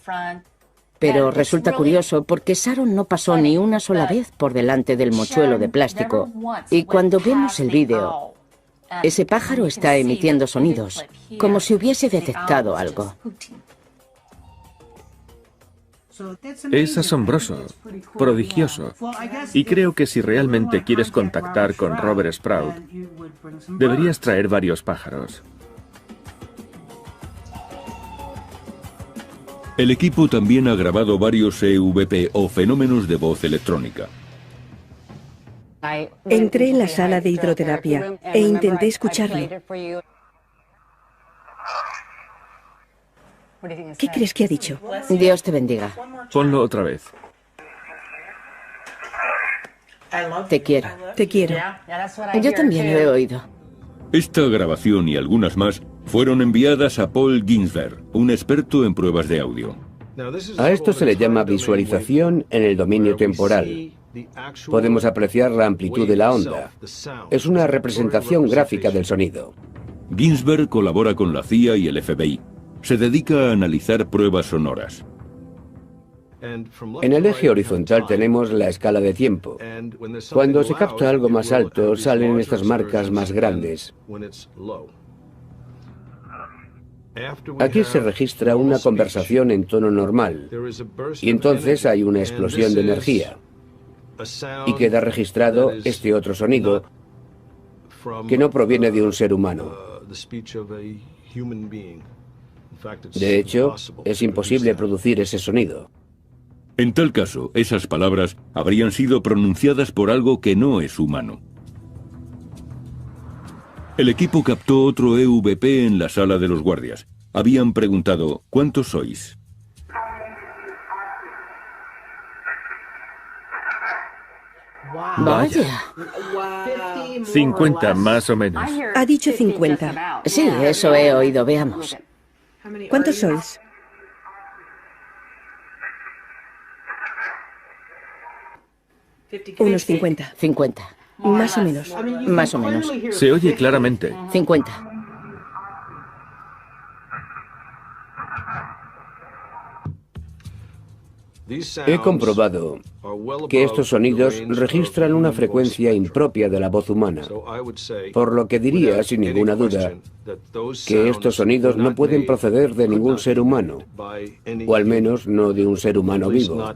D: Pero resulta curioso porque Sharon no pasó ni una sola vez por delante del mochuelo de plástico. Y cuando vemos el vídeo, ese pájaro está emitiendo sonidos, como si hubiese detectado algo.
G: Es asombroso, prodigioso. Y creo que si realmente quieres contactar con Robert Sprout, deberías traer varios pájaros.
B: El equipo también ha grabado varios EVP o fenómenos de voz electrónica.
H: Entré en la sala de hidroterapia e intenté escucharlo. ¿Qué crees que ha dicho?
D: Dios te bendiga.
G: Ponlo otra vez.
D: Te quiero.
H: Te quiero.
D: Yo también lo he oído.
B: Esta grabación y algunas más fueron enviadas a Paul Ginsberg, un experto en pruebas de audio.
F: A esto se le llama visualización en el dominio temporal. Podemos apreciar la amplitud de la onda. Es una representación gráfica del sonido.
B: Ginsberg colabora con la CIA y el FBI. Se dedica a analizar pruebas sonoras.
F: En el eje horizontal tenemos la escala de tiempo. Cuando se capta algo más alto, salen estas marcas más grandes. Aquí se registra una conversación en tono normal, y entonces hay una explosión de energía, y queda registrado este otro sonido, que no proviene de un ser humano. De hecho, es imposible producir ese sonido.
B: En tal caso, esas palabras habrían sido pronunciadas por algo que no es humano. El equipo captó otro EVP en la sala de los guardias. Habían preguntado, ¿cuántos sois?
D: Vaya.
G: 50 más o menos.
H: Ha dicho 50.
D: Sí, eso he oído. Veamos.
H: ¿Cuántos sois? Unos 50.
D: 50.
H: Más o menos.
D: Más o menos.
G: Se oye claramente.
D: 50.
F: He comprobado que estos sonidos registran una frecuencia impropia de la voz humana, por lo que diría, sin ninguna duda, que estos sonidos no pueden proceder de ningún ser humano, o al menos no de un ser humano vivo.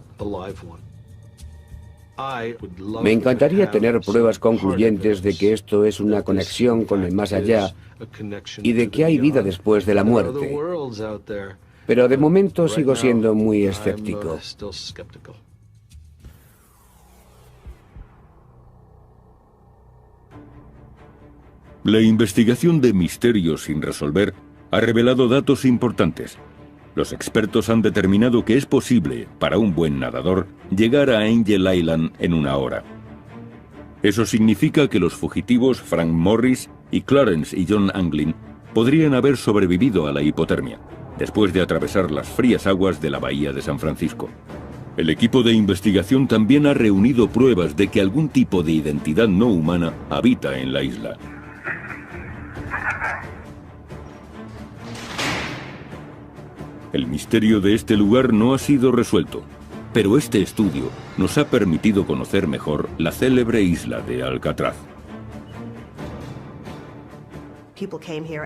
F: Me encantaría tener pruebas concluyentes de que esto es una conexión con el más allá y de que hay vida después de la muerte. Pero de momento sigo siendo muy escéptico.
B: La investigación de misterios sin resolver ha revelado datos importantes. Los expertos han determinado que es posible, para un buen nadador, llegar a Angel Island en 1 hora. Eso significa que los fugitivos Frank Morris y Clarence y John Anglin podrían haber sobrevivido a la hipotermia, después de atravesar las frías aguas de la bahía de San Francisco. El equipo de investigación también ha reunido pruebas de que algún tipo de identidad no humana habita en la isla. El misterio de este lugar no ha sido resuelto, pero este estudio nos ha permitido conocer mejor la célebre isla de Alcatraz.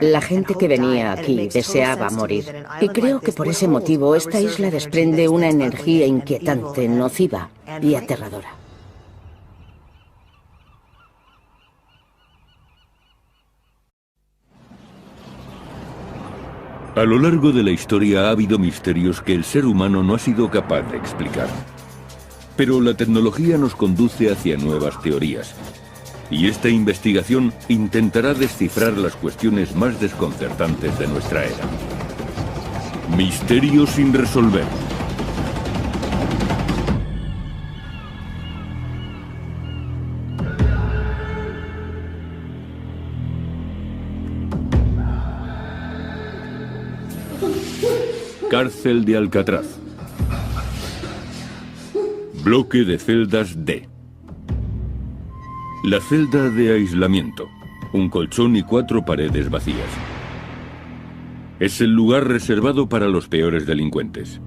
D: La gente que venía aquí deseaba morir. Y creo que por ese motivo esta isla desprende una energía inquietante, nociva y aterradora.
B: A lo largo de la historia ha habido misterios que el ser humano no ha sido capaz de explicar. Pero la tecnología nos conduce hacia nuevas teorías. Y esta investigación intentará descifrar las cuestiones más desconcertantes de nuestra era. Misterios sin resolver. Cárcel de Alcatraz. Bloque de celdas D. La celda de aislamiento. Un colchón y 4 paredes vacías. Es el lugar reservado para los peores delincuentes.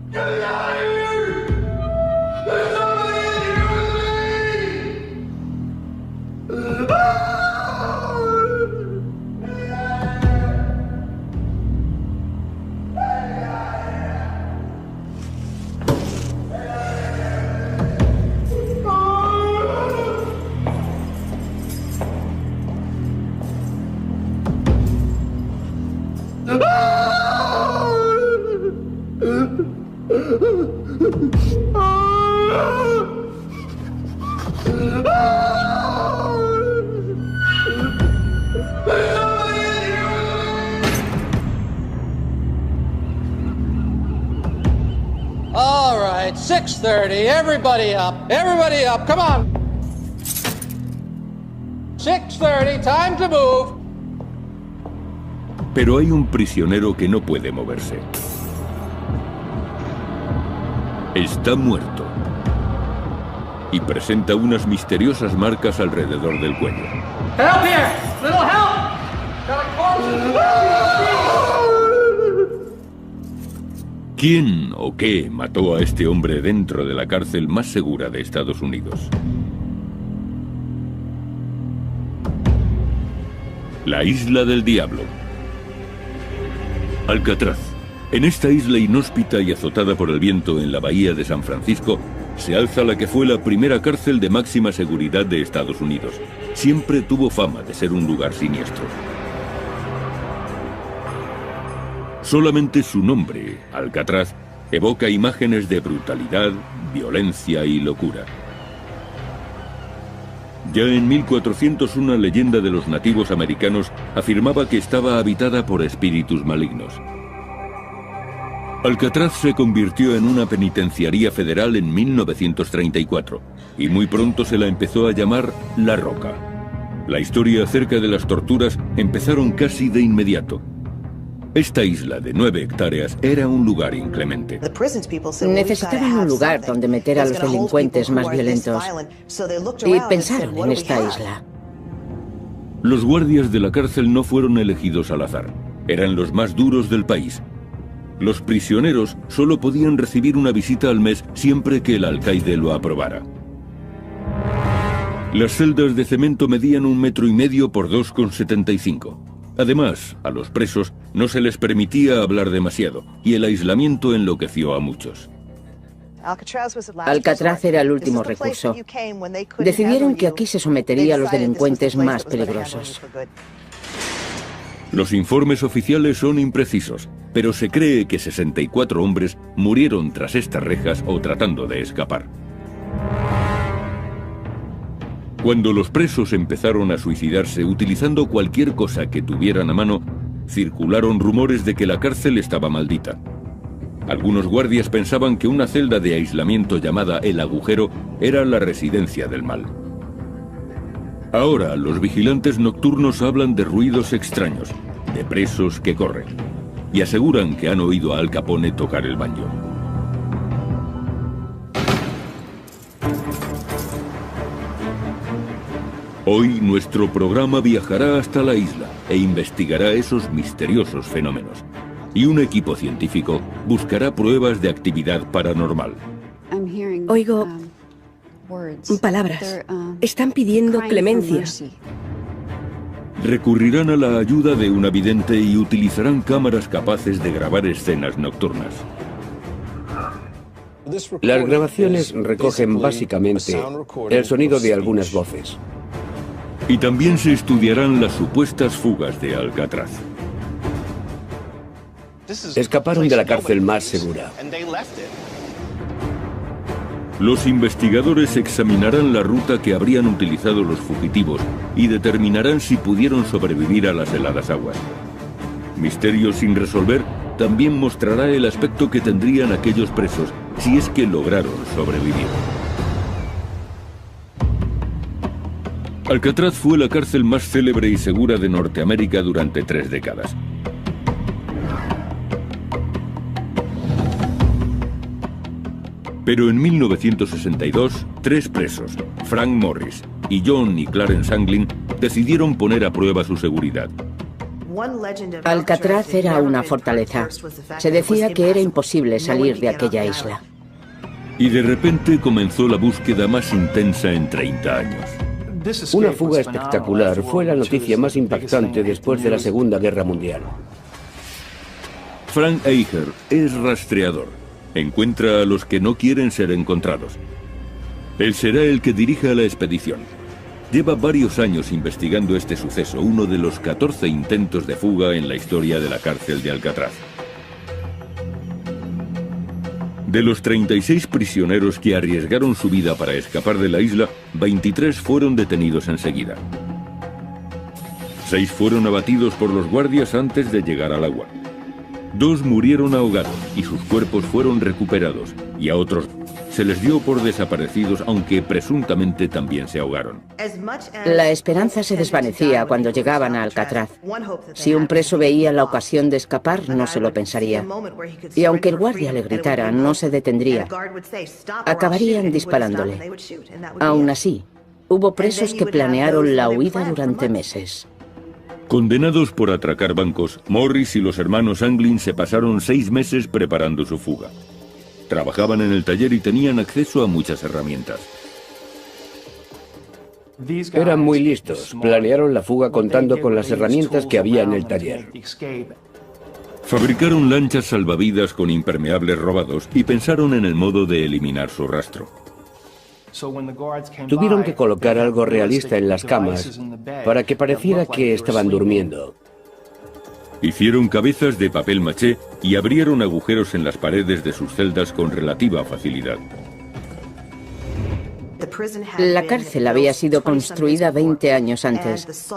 C: All right, 6:30. Everybody up. Everybody up. Come on. 6:30. Time to move.
B: Pero hay un prisionero que no puede moverse. Está muerto. Y presenta unas misteriosas marcas alrededor del cuello.
C: Help here. Little help. Got a corpse.
B: ¿Quién o qué mató a este hombre dentro de la cárcel más segura de Estados Unidos? La Isla del Diablo. Alcatraz. En esta isla inhóspita y azotada por el viento en la bahía de San Francisco, se alza la que fue la primera cárcel de máxima seguridad de Estados Unidos. Siempre tuvo fama de ser un lugar siniestro. Solamente su nombre, Alcatraz, evoca imágenes de brutalidad, violencia y locura. Ya en 1400 una leyenda de los nativos americanos afirmaba que estaba habitada por espíritus malignos. Alcatraz se convirtió en una penitenciaría federal en 1934 y muy pronto se la empezó a llamar La Roca. La historia acerca de las torturas empezaron casi de inmediato. Esta isla de 9 hectáreas era un lugar inclemente.
D: Necesitaban un lugar donde meter a los delincuentes más violentos y pensaron en esta isla.
B: Los guardias de la cárcel no fueron elegidos al azar. Eran los más duros del país. Los prisioneros solo podían recibir una visita al mes siempre que el alcaide lo aprobara. Las celdas de cemento medían 1,5 metros por 2,75. Además, a los presos no se les permitía hablar demasiado, y el aislamiento enloqueció a muchos.
D: Alcatraz era el último recurso. Decidieron que aquí se sometería a los delincuentes más peligrosos.
B: Los informes oficiales son imprecisos, pero se cree que 64 hombres murieron tras estas rejas o tratando de escapar. Cuando los presos empezaron a suicidarse utilizando cualquier cosa que tuvieran a mano, circularon rumores de que la cárcel estaba maldita. Algunos guardias pensaban que una celda de aislamiento llamada El Agujero era la residencia del mal. Ahora los vigilantes nocturnos hablan de ruidos extraños, de presos que corren, y aseguran que han oído a Al Capone tocar el banjo. Hoy nuestro programa viajará hasta la isla e investigará esos misteriosos fenómenos. Y un equipo científico buscará pruebas de actividad paranormal.
H: Oigo palabras. Están pidiendo clemencia.
B: Recurrirán a la ayuda de una vidente y utilizarán cámaras capaces de grabar escenas nocturnas.
F: Las grabaciones recogen básicamente el sonido de algunas voces.
B: Y también se estudiarán las supuestas fugas de Alcatraz.
F: Escaparon de la cárcel más segura.
B: Los investigadores examinarán la ruta que habrían utilizado los fugitivos y determinarán si pudieron sobrevivir a las heladas aguas. Misterio sin resolver también mostrará el aspecto que tendrían aquellos presos si es que lograron sobrevivir. Alcatraz fue la cárcel más célebre y segura de Norteamérica durante 3 décadas. Pero en 1962, 3 presos, Frank Morris y John y Clarence Anglin, decidieron poner a prueba su seguridad.
D: Alcatraz era una fortaleza. Se decía que era imposible salir de aquella isla.
B: Y de repente comenzó la búsqueda más intensa en 30 años.
F: Una fuga espectacular fue la noticia más impactante después de la Segunda Guerra Mundial.
B: Frank Eicher es rastreador. Encuentra a los que no quieren ser encontrados. Él será el que dirija la expedición. Lleva varios años investigando este suceso, uno de los 14 intentos de fuga en la historia de la cárcel de Alcatraz. De los 36 prisioneros que arriesgaron su vida para escapar de la isla, 23 fueron detenidos enseguida. 6 fueron abatidos por los guardias antes de llegar al agua. 2 murieron ahogados y sus cuerpos fueron recuperados, y a otros se les dio por desaparecidos, aunque presuntamente también se ahogaron.
D: La esperanza se desvanecía cuando llegaban a Alcatraz. Si un preso veía la ocasión de escapar, no se lo pensaría. Y aunque el guardia le gritara, no se detendría. Acabarían disparándole. Aún así, hubo presos que planearon la huida durante meses.
B: Condenados por atracar bancos, Morris y los hermanos Anglin se pasaron 6 meses preparando su fuga. Trabajaban en el taller y tenían acceso a muchas herramientas.
F: Eran muy listos. Planearon la fuga contando con las herramientas que había en el taller.
B: Fabricaron lanchas salvavidas con impermeables robados y pensaron en el modo de eliminar su rastro.
F: Tuvieron que colocar algo realista en las camas para que pareciera que estaban durmiendo.
B: Hicieron cabezas de papel maché y abrieron agujeros en las paredes de sus celdas con relativa facilidad.
D: La cárcel había sido construida 20 años antes,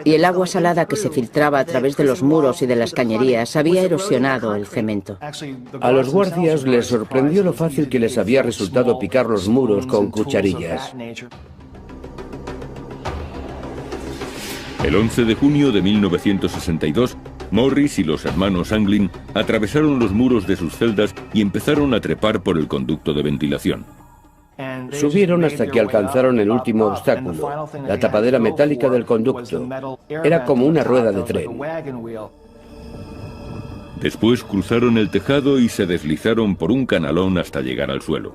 D: y el agua salada que se filtraba a través de los muros y de las cañerías había erosionado el cemento.
F: A los guardias les sorprendió lo fácil que les había resultado picar los muros con cucharillas.
B: El 11 de junio de 1962, Morris y los hermanos Anglin atravesaron los muros de sus celdas y empezaron a trepar por el conducto de ventilación.
F: Subieron hasta que alcanzaron el último obstáculo, la tapadera metálica del conducto. Era como una rueda de tren.
B: Después cruzaron el tejado y se deslizaron por un canalón hasta llegar al suelo.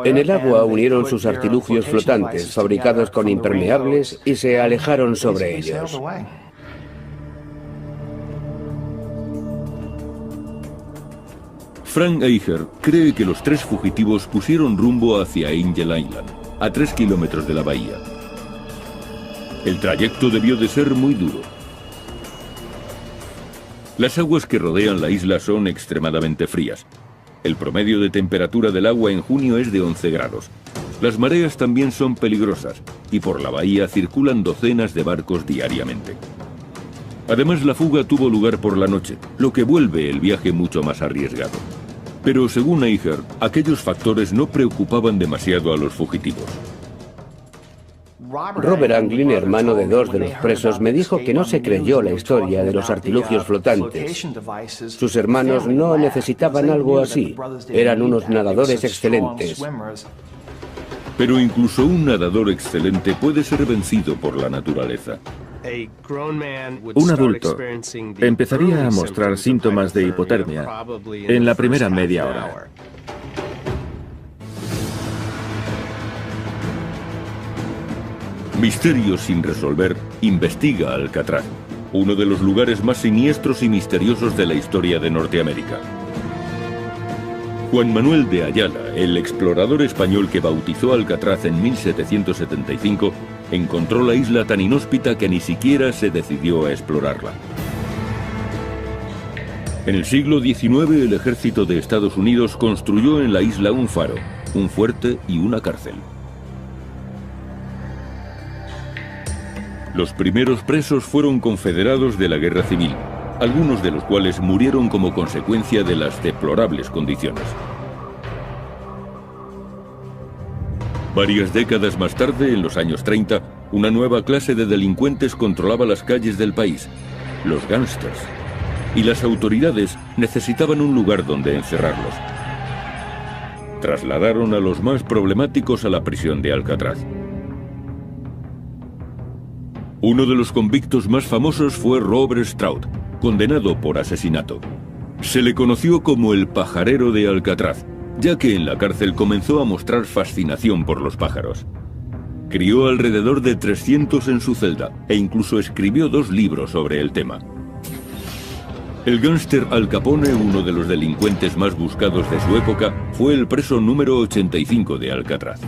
F: En el agua unieron sus artilugios flotantes, fabricados con impermeables, y se alejaron sobre ellos.
B: Frank Eicher cree que los 3 fugitivos pusieron rumbo hacia Angel Island, a 3 kilómetros de la bahía. El trayecto debió de ser muy duro. Las aguas que rodean la isla son extremadamente frías. El promedio de temperatura del agua en junio es de 11 grados. Las mareas también son peligrosas y por la bahía circulan docenas de barcos diariamente. Además, la fuga tuvo lugar por la noche, lo que vuelve el viaje mucho más arriesgado. Pero según Eicher, aquellos factores no preocupaban demasiado a los fugitivos.
F: Robert Anglin, hermano de 2 de los presos, me dijo que no se creyó la historia de los artilugios flotantes. Sus hermanos no necesitaban algo así. Eran unos nadadores excelentes.
B: Pero incluso un nadador excelente puede ser vencido por la naturaleza.
G: Un adulto empezaría a mostrar síntomas de hipotermia en la primera media hora.
B: Misterios sin resolver, investiga Alcatraz, uno de los lugares más siniestros y misteriosos de la historia de Norteamérica. Juan Manuel de Ayala, el explorador español que bautizó Alcatraz en 1775, encontró la isla tan inhóspita que ni siquiera se decidió a explorarla. En el siglo XIX, el ejército de Estados Unidos construyó en la isla un faro, un fuerte y una cárcel. Los primeros presos fueron confederados de la Guerra Civil, algunos de los cuales murieron como consecuencia de las deplorables condiciones. Varias décadas más tarde, en los años 30, una nueva clase de delincuentes controlaba las calles del país, los gángsters, y las autoridades necesitaban un lugar donde encerrarlos. Trasladaron a los más problemáticos a la prisión de Alcatraz. Uno de los convictos más famosos fue Robert Stroud, condenado por asesinato. Se le conoció como el pajarero de Alcatraz, ya que en la cárcel comenzó a mostrar fascinación por los pájaros. Crió alrededor de 300 en su celda e incluso escribió 2 libros sobre el tema. El gángster Al Capone, uno de los delincuentes más buscados de su época, fue el preso número 85 de Alcatraz.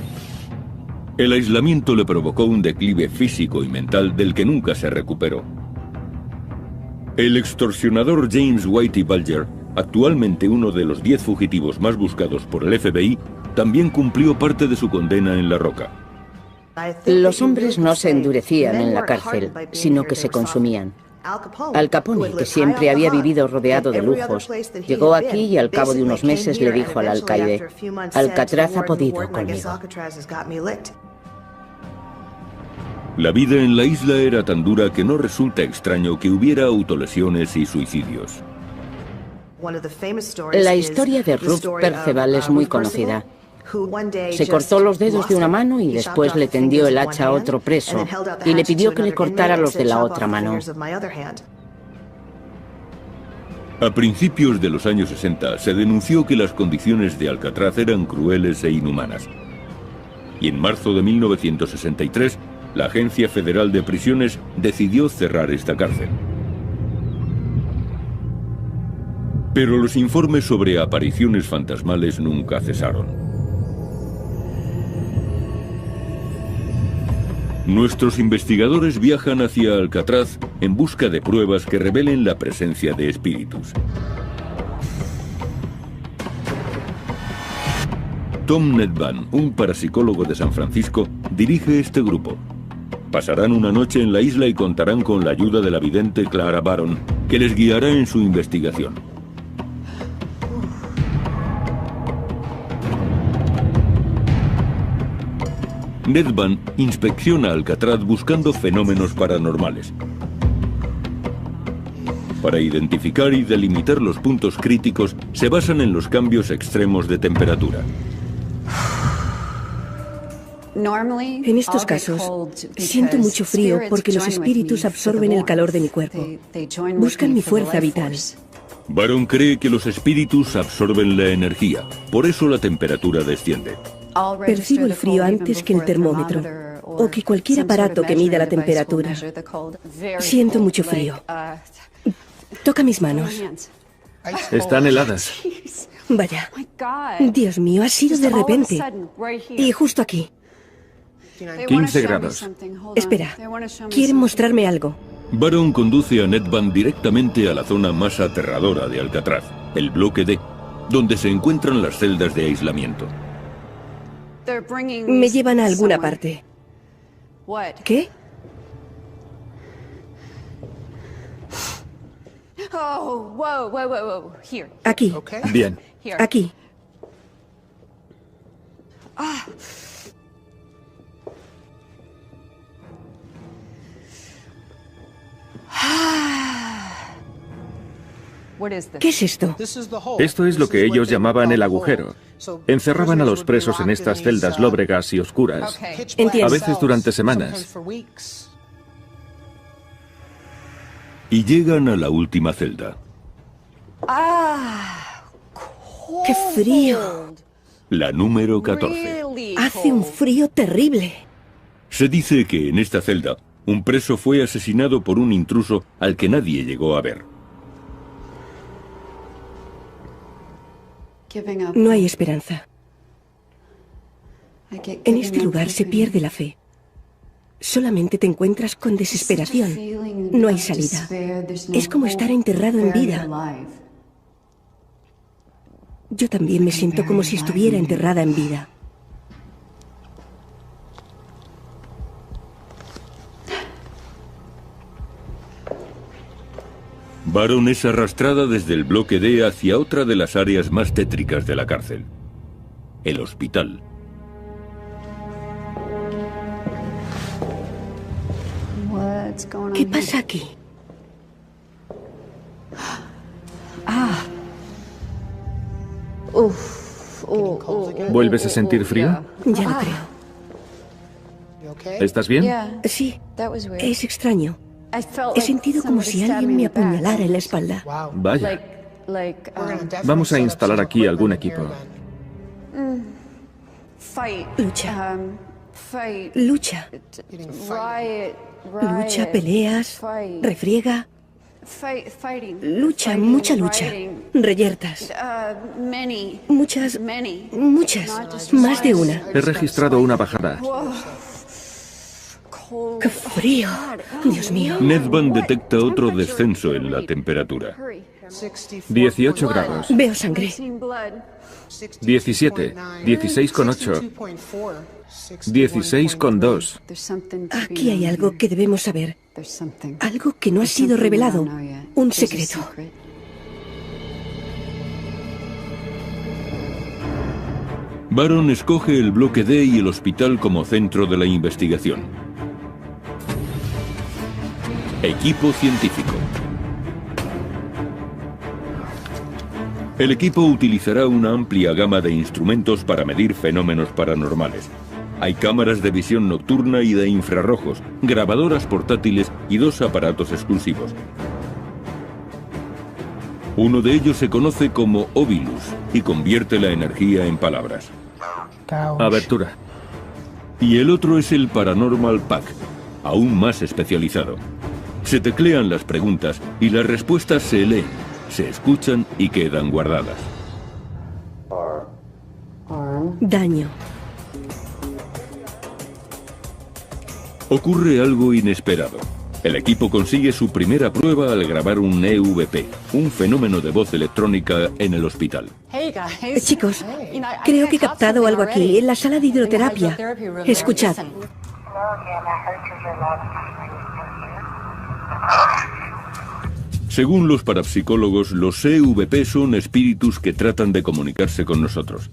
B: El aislamiento le provocó un declive físico y mental del que nunca se recuperó. El extorsionador James Whitey Bulger, actualmente uno de los 10 fugitivos más buscados por el FBI, también cumplió parte de su condena en La Roca.
D: Los hombres no se endurecían en la cárcel, sino que se consumían. Al Capone, que siempre había vivido rodeado de lujos, llegó aquí y al cabo de unos meses le dijo al alcaide: Alcatraz ha podido conmigo.
B: La vida en la isla era tan dura que no resulta extraño que hubiera autolesiones y suicidios.
D: La historia de Ruth Perceval es muy conocida. Se cortó los dedos de una mano y después le tendió el hacha a otro preso y le pidió que le cortara los de la otra mano.
B: A principios de los años 60 se denunció que las condiciones de Alcatraz eran crueles e inhumanas. Y en marzo de 1963, la Agencia Federal de Prisiones decidió cerrar esta cárcel. Pero los informes sobre apariciones fantasmales nunca cesaron. Nuestros investigadores viajan hacia Alcatraz en busca de pruebas que revelen la presencia de espíritus. Tom Nedvan, un parapsicólogo de San Francisco, dirige este grupo. Pasarán una noche en la isla y contarán con la ayuda de la vidente Clara Baron, que les guiará en su investigación. Nedvan inspecciona Alcatraz buscando fenómenos paranormales. Para identificar y delimitar los puntos críticos, se basan en los cambios extremos de temperatura.
H: En estos casos, siento mucho frío porque los espíritus absorben el calor de mi cuerpo. Buscan mi fuerza vital.
B: Baron cree que los espíritus absorben la energía, por eso la temperatura desciende.
H: Percibo el frío antes que el termómetro o que cualquier aparato que mida la temperatura. Siento mucho frío. Toca mis manos.
G: Están heladas.
H: Vaya. Dios mío, ha sido de repente. Y justo aquí.
G: 15 grados.
H: Espera, quieren mostrarme algo.
B: Baron conduce a Nedvan directamente a la zona más aterradora de Alcatraz, el bloque D, donde se encuentran las celdas de aislamiento.
H: Me llevan a alguna parte. ¿Qué? Aquí.
G: Bien.
H: Aquí. ¿Qué es esto?
G: Esto es lo que ellos llamaban el agujero. Encerraban a los presos en estas celdas lóbregas y oscuras,
H: Entiendo.
G: a veces durante semanas.
B: Y llegan a la última celda.
H: ¡Qué frío!
B: La número 14.
H: Hace un frío terrible.
B: Se dice que en esta celda, un preso fue asesinado por un intruso al que nadie llegó a ver.
H: No hay esperanza. En este lugar se pierde la fe. Solamente te encuentras con desesperación. No hay salida. Es como estar enterrado en vida. Yo también me siento como si estuviera enterrada en vida.
B: Baron es arrastrada desde el bloque D hacia otra de las áreas más tétricas de la cárcel, el hospital.
H: ¿Qué pasa aquí?
G: ¿Vuelves a sentir frío?
H: Ya lo creo.
G: ¿Estás bien?
H: Sí, es extraño. He sentido como si alguien me apuñalara en la espalda.
G: Vaya. Vamos a instalar aquí algún equipo.
H: Lucha. Lucha. Lucha, peleas, refriega. Lucha, mucha lucha. Reyertas. Muchas, más de una.
G: He registrado una bajada.
H: ¡Qué frío! Dios mío.
B: Nedvan detecta otro descenso en la temperatura.
G: 18 grados.
H: Veo sangre.
G: 17. 16,8. 16,2.
H: Aquí hay algo que debemos saber. Algo que no ha sido revelado. Un secreto.
B: Baron escoge el bloque D y el hospital como centro de la investigación. Equipo científico. El equipo utilizará una amplia gama de instrumentos para medir fenómenos paranormales. Hay cámaras de visión nocturna y de infrarrojos, grabadoras portátiles y 2 aparatos exclusivos. Uno de ellos se conoce como Ovilus y convierte la energía en palabras.
G: Abertura.
B: Y el otro es el Paranormal Pack, aún más especializado. Se teclean las preguntas y las respuestas se leen, se escuchan y quedan guardadas.
H: Daño.
B: Ocurre algo inesperado. El equipo consigue su primera prueba al grabar un EVP, un fenómeno de voz electrónica en el hospital.
H: Chicos, creo que he captado algo aquí, en la sala de hidroterapia. Escuchad.
B: Según los parapsicólogos, los EVP son espíritus que tratan de comunicarse con nosotros.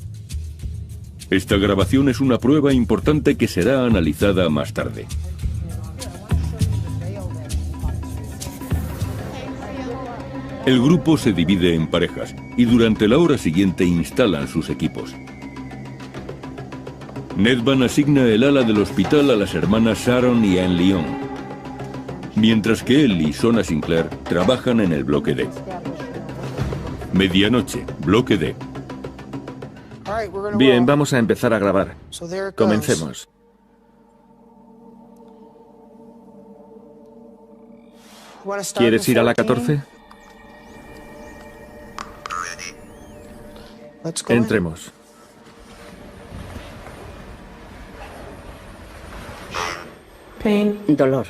B: Esta grabación es una prueba importante que será analizada más tarde. El grupo se divide en parejas y durante la hora siguiente instalan sus equipos. Nedvan asigna el ala del hospital a las hermanas Sharon y Anne Lyon, mientras que él y Sona Sinclair trabajan en el bloque D. Medianoche, bloque D.
G: Bien, vamos a empezar a grabar. Comencemos. ¿Quieres ir a la 14? Entremos.
D: Dolor.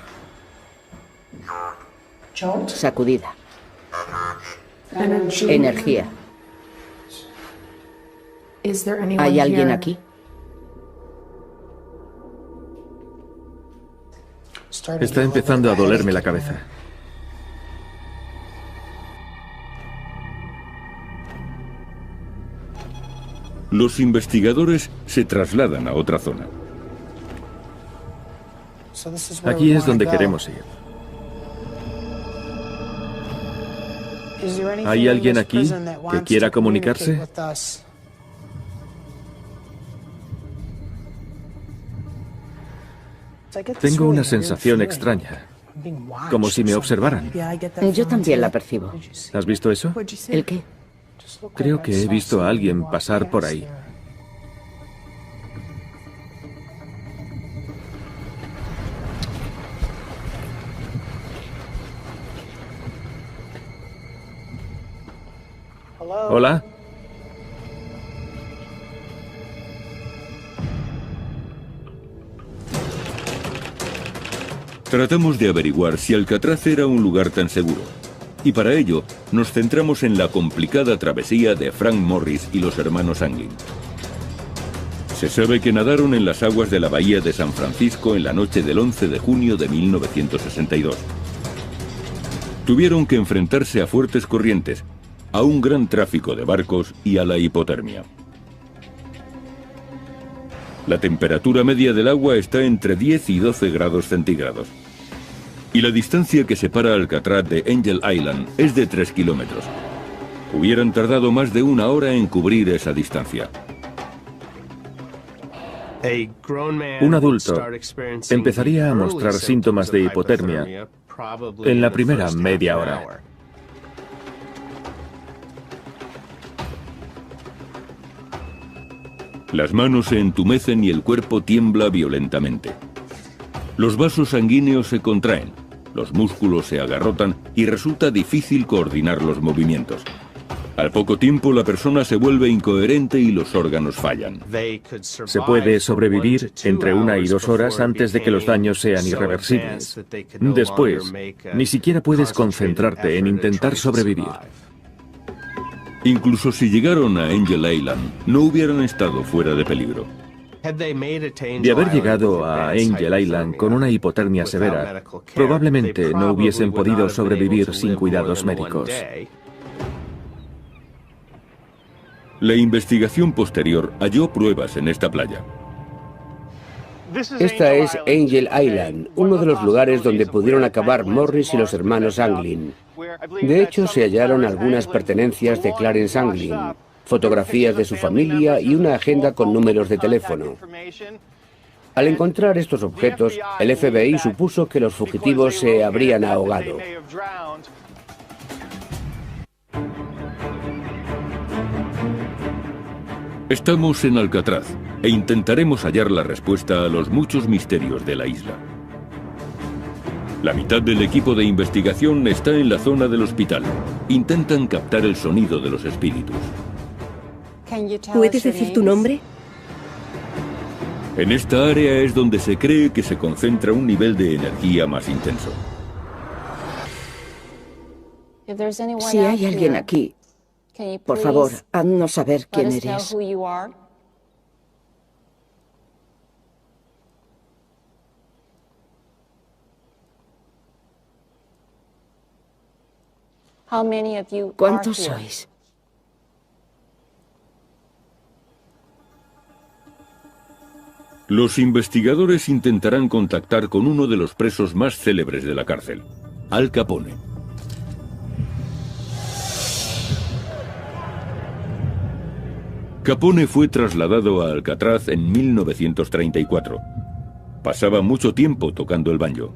D: Sacudida. Energía. ¿Hay alguien aquí?
G: Está empezando a dolerme la cabeza.
B: Los investigadores se trasladan a otra zona.
G: Aquí es donde queremos ir. ¿Hay alguien aquí que quiera comunicarse? Tengo una sensación extraña, como si me observaran.
D: Yo también la percibo.
G: ¿Has visto eso?
D: ¿El qué?
G: Creo que he visto a alguien pasar por ahí. Hola.
B: Tratamos de averiguar si Alcatraz era un lugar tan seguro. Y para ello, nos centramos en la complicada travesía de Frank Morris y los hermanos Anglin. Se sabe que nadaron en las aguas de la bahía de San Francisco en la noche del 11 de junio de 1962. Tuvieron que enfrentarse a fuertes corrientes, a un gran tráfico de barcos y a la hipotermia. La temperatura media del agua está entre 10 y 12 grados centígrados. Y la distancia que separa Alcatraz de Angel Island es de 3 kilómetros. Hubieran tardado más de 1 hora en cubrir esa distancia.
G: Un adulto empezaría a mostrar síntomas de hipotermia en la primera media hora.
B: Las manos se entumecen y el cuerpo tiembla violentamente. Los vasos sanguíneos se contraen, los músculos se agarrotan y resulta difícil coordinar los movimientos. Al poco tiempo la persona se vuelve incoherente y los órganos fallan.
G: Se puede sobrevivir entre 1 y 2 horas antes de que los daños sean irreversibles. Después, ni siquiera puedes concentrarte en intentar sobrevivir.
B: Incluso si llegaron a Angel Island, no hubieran estado fuera de peligro.
G: De haber llegado a Angel Island con una hipotermia severa, probablemente no hubiesen podido sobrevivir sin cuidados médicos.
B: La investigación posterior halló pruebas en esta playa.
F: Esta es Angel Island, uno de los lugares donde pudieron acabar Morris y los hermanos Anglin. De hecho, se hallaron algunas pertenencias de Clarence Anglin, fotografías de su familia y una agenda con números de teléfono. Al encontrar estos objetos, el FBI supuso que los fugitivos se habrían ahogado.
B: Estamos en Alcatraz e intentaremos hallar la respuesta a los muchos misterios de la isla. La mitad del equipo de investigación está en la zona del hospital. Intentan captar el sonido de los espíritus.
H: ¿Puedes decir tu nombre?
B: En esta área es donde se cree que se concentra un nivel de energía más intenso.
D: Si hay alguien aquí, por favor, haznos saber quién eres. ¿Cuántos sois?
B: Los investigadores intentarán contactar con uno de los presos más célebres de la cárcel, Al Capone. Capone fue trasladado a Alcatraz en 1934. Pasaba mucho tiempo tocando el banjo.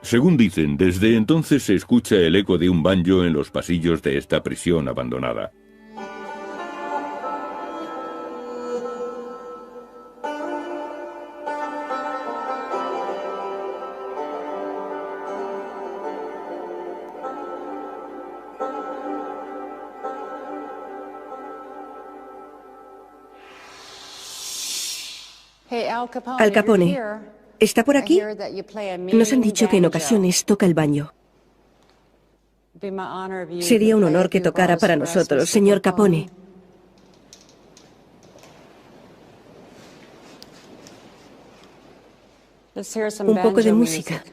B: Según dicen, desde entonces se escucha el eco de un banjo en los pasillos de esta prisión abandonada.
H: Al Capone, ¿está por aquí? Nos han dicho que en ocasiones toca el banjo. Sería un honor que tocara para nosotros, señor Capone. Un poco de música.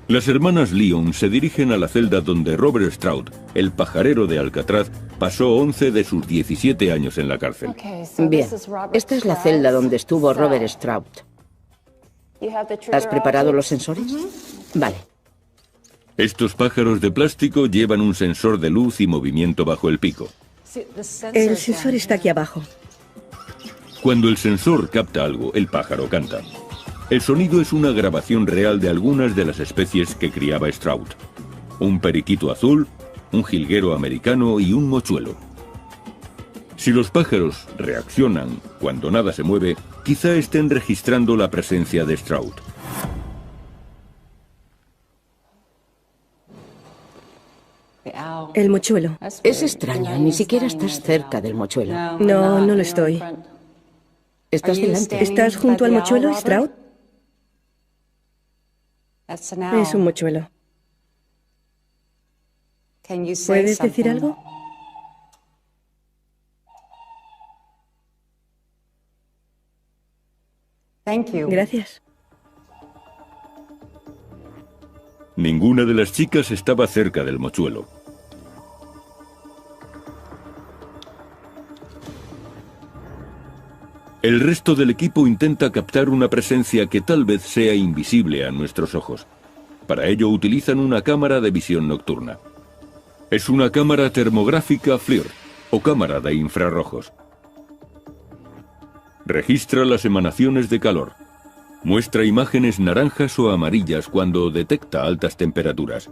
B: Las hermanas Lyon se dirigen a la celda donde Robert Stroud, el pajarero de Alcatraz, pasó 11 de sus 17 años en la cárcel.
D: Bien, esta es la celda donde estuvo Robert Stroud. ¿Has preparado los sensores? Vale.
B: Estos pájaros de plástico llevan un sensor de luz y movimiento bajo el pico.
H: El sensor está aquí abajo.
B: Cuando el sensor capta algo, el pájaro canta. El sonido es una grabación real de algunas de las especies que criaba Stroud. Un periquito azul, un jilguero americano y un mochuelo. Si los pájaros reaccionan cuando nada se mueve, quizá estén registrando la presencia de Stroud.
H: El mochuelo.
D: Es extraño, ni siquiera estás cerca del mochuelo.
H: No, no lo estoy.
D: Estás delante.
H: ¿Estás junto al mochuelo, Stroud? Es un mochuelo. ¿Puedes decir algo? Gracias.
B: Ninguna de las chicas estaba cerca del mochuelo. El resto del equipo intenta captar una presencia que tal vez sea invisible a nuestros ojos. Para ello utilizan una cámara de visión nocturna. Es una cámara termográfica FLIR, o cámara de infrarrojos. Registra las emanaciones de calor. Muestra imágenes naranjas o amarillas cuando detecta altas temperaturas.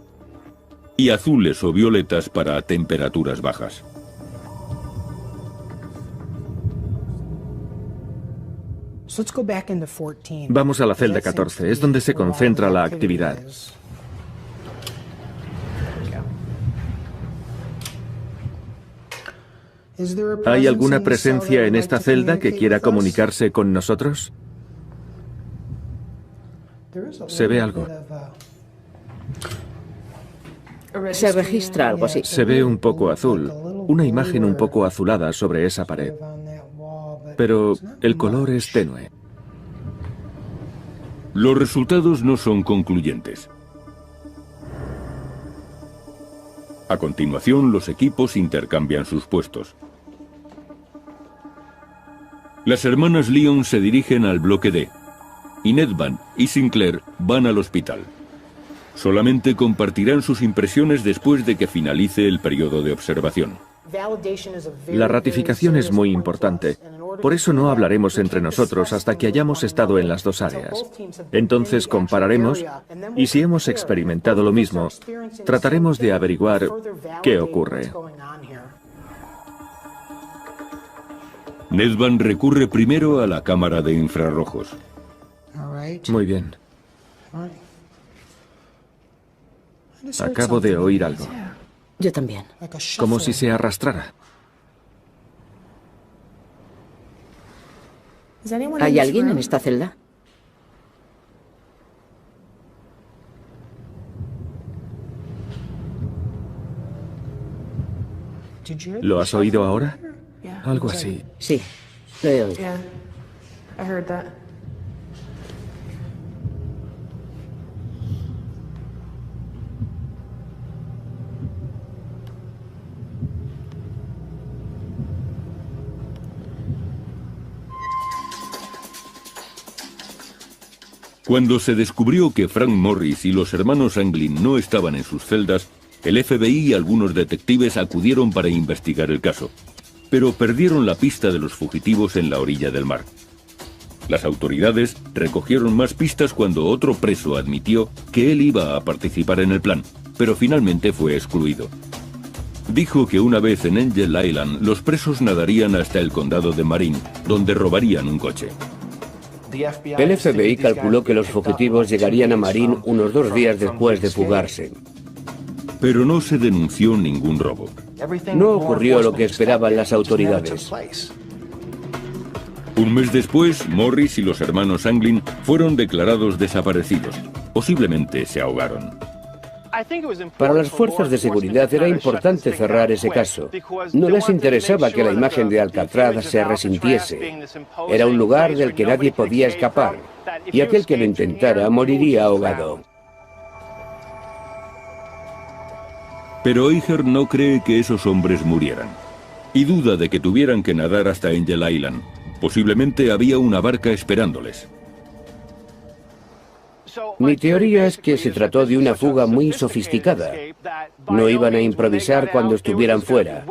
B: Y azules o violetas para temperaturas bajas.
G: Vamos a la celda 14, es donde se concentra la actividad. ¿Hay alguna presencia en esta celda que quiera comunicarse con nosotros? Se ve algo.
D: Se registra algo así.
G: Se ve un poco azul, una imagen un poco azulada sobre esa pared. Pero el color es tenue.
B: Los resultados no son concluyentes. A continuación, los equipos intercambian sus puestos. Las hermanas Lyon se dirigen al bloque D, y Nedvan y Sinclair van al hospital. Solamente compartirán sus impresiones después de que finalice el periodo de observación.
G: La ratificación es muy importante. Por eso no hablaremos entre nosotros hasta que hayamos estado en las dos áreas. Entonces compararemos y si hemos experimentado lo mismo, trataremos de averiguar qué ocurre.
B: Nedvan recurre primero a la cámara de infrarrojos.
G: Muy bien. Acabo de oír algo.
D: Yo también.
G: Como si se arrastrara.
D: ¿Hay alguien en esta celda?
G: ¿Lo has oído ahora? Algo así.
D: Sí, lo he oído.
B: Cuando se descubrió que Frank Morris y los hermanos Anglin no estaban en sus celdas, el FBI y algunos detectives acudieron para investigar el caso, pero perdieron la pista de los fugitivos en la orilla del mar. Las autoridades recogieron más pistas cuando otro preso admitió que él iba a participar en el plan, pero finalmente fue excluido. Dijo que una vez en Angel Island los presos nadarían hasta el condado de Marin, donde robarían un coche.
F: El FBI calculó que los fugitivos llegarían a Marin unos 2 días después de fugarse.
B: Pero no se denunció ningún robo.
F: No ocurrió lo que esperaban las autoridades.
B: Un mes después, Morris y los hermanos Anglin fueron declarados desaparecidos. Posiblemente se ahogaron.
F: Para las fuerzas de seguridad era importante cerrar ese caso. No les interesaba que la imagen de Alcatraz se resintiese. Era un lugar del que nadie podía escapar, y aquel que lo intentara moriría ahogado.
B: Pero Eicher no cree que esos hombres murieran, y duda de que tuvieran que nadar hasta Angel Island. Posiblemente había una barca esperándoles.
F: Mi teoría es que se trató de una fuga muy sofisticada. No iban a improvisar cuando estuvieran fuera.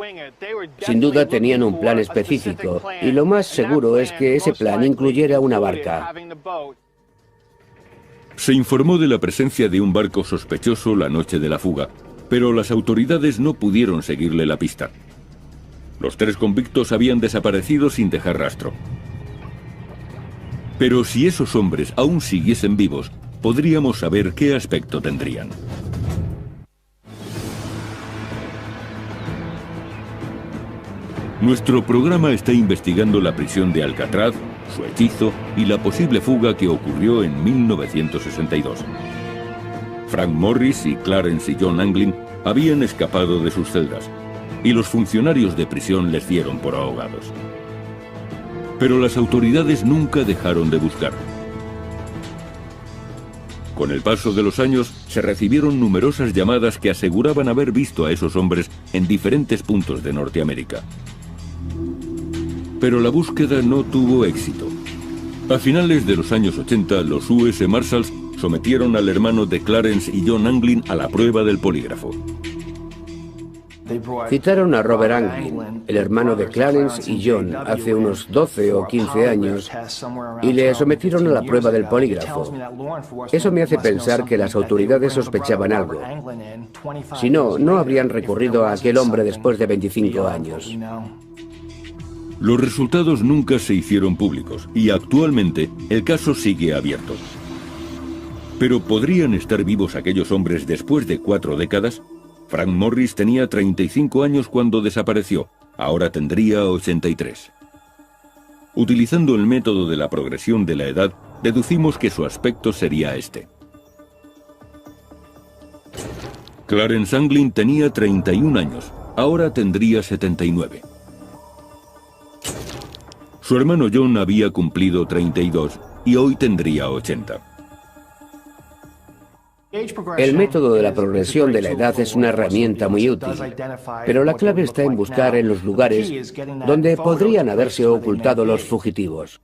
F: Sin duda tenían un plan específico, y lo más seguro es que ese plan incluyera una barca.
B: Se informó de la presencia de un barco sospechoso la noche de la fuga, Pero las autoridades no pudieron seguirle la pista. Los 3 convictos habían desaparecido sin dejar rastro. Pero si esos hombres aún siguiesen vivos, podríamos saber qué aspecto tendrían. Nuestro programa está investigando la prisión de Alcatraz, su hechizo y la posible fuga que ocurrió en 1962. Frank Morris y Clarence y John Anglin habían escapado de sus celdas, y los funcionarios de prisión les dieron por ahogados. Pero las autoridades nunca dejaron de buscar. Con el paso de los años, se recibieron numerosas llamadas que aseguraban haber visto a esos hombres en diferentes puntos de Norteamérica. Pero la búsqueda no tuvo éxito. A finales de los años 80, los US Marshals sometieron al hermano de Clarence y John Anglin a la prueba del polígrafo.
F: Citaron a Robert Anglin, el hermano de Clarence y John, hace unos 12 o 15 años, y le sometieron a la prueba del polígrafo. Eso me hace pensar que las autoridades sospechaban algo. Si no, no habrían recurrido a aquel hombre después de 25 años.
B: Los resultados nunca se hicieron públicos y actualmente el caso sigue abierto. Pero ¿podrían estar vivos aquellos hombres después de 4 décadas? Frank Morris tenía 35 años cuando desapareció, ahora tendría 83. Utilizando el método de la progresión de la edad, deducimos que su aspecto sería este. Clarence Anglin tenía 31 años, ahora tendría 79. Su hermano John había cumplido 32 y hoy tendría 80.
F: El método de la progresión de la edad es una herramienta muy útil, pero la clave está en buscar en los lugares donde podrían haberse ocultado los fugitivos.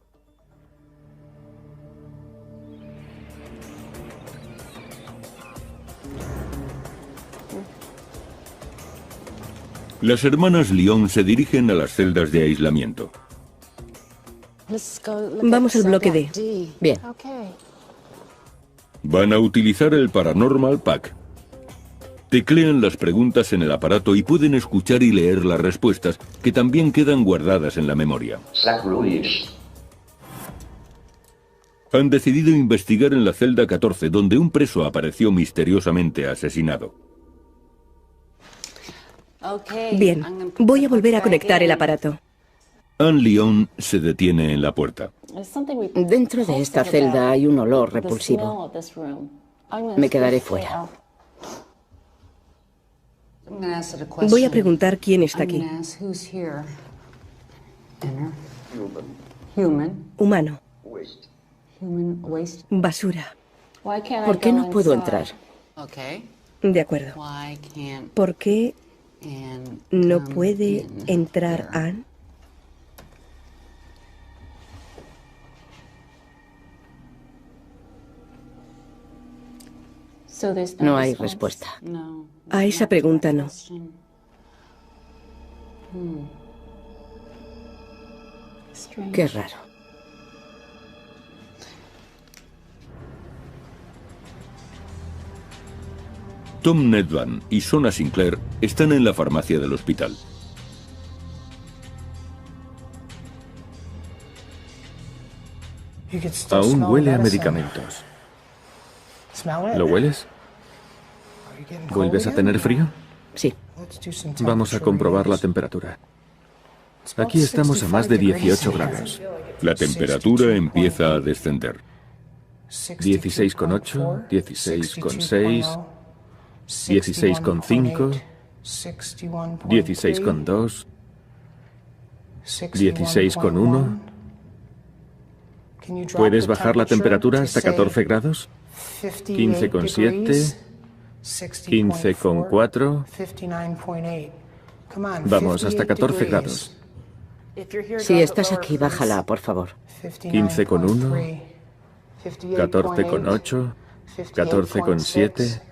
B: Las hermanas Lyon se dirigen a las celdas de aislamiento.
H: Vamos al bloque D.
D: Bien.
B: Van a utilizar el Paranormal Pack. Teclean las preguntas en el aparato y pueden escuchar y leer las respuestas, que también quedan guardadas en la memoria. Han decidido investigar en la celda 14, donde un preso apareció misteriosamente asesinado.
H: Bien, voy a volver a conectar el aparato.
B: Anne Lyon se detiene en la puerta.
D: Dentro de esta celda hay un olor repulsivo. Me quedaré fuera.
H: Voy a preguntar quién está aquí. Humano. Basura.
D: ¿Por qué no puedo entrar?
H: De acuerdo. ¿Por qué no puede entrar Anne?
D: No hay respuesta.
H: A esa pregunta no.
D: Qué raro.
B: Tom Nedvan y Sona Sinclair están en la farmacia del hospital.
G: Aún huele a medicamentos. ¿Lo hueles? ¿Vuelves a tener frío?
D: Sí.
G: Vamos a comprobar la temperatura. Aquí estamos a más de 18 grados.
B: La temperatura empieza a descender.
G: 16,8, 16,6, 16,5, 16,2, 16,1. ¿Puedes bajar la temperatura hasta 14 grados? 15,7, 15,4. Vamos, hasta 14 grados.
D: Si estás aquí, bájala, por favor.
G: 15,1, 14,8, 14,7.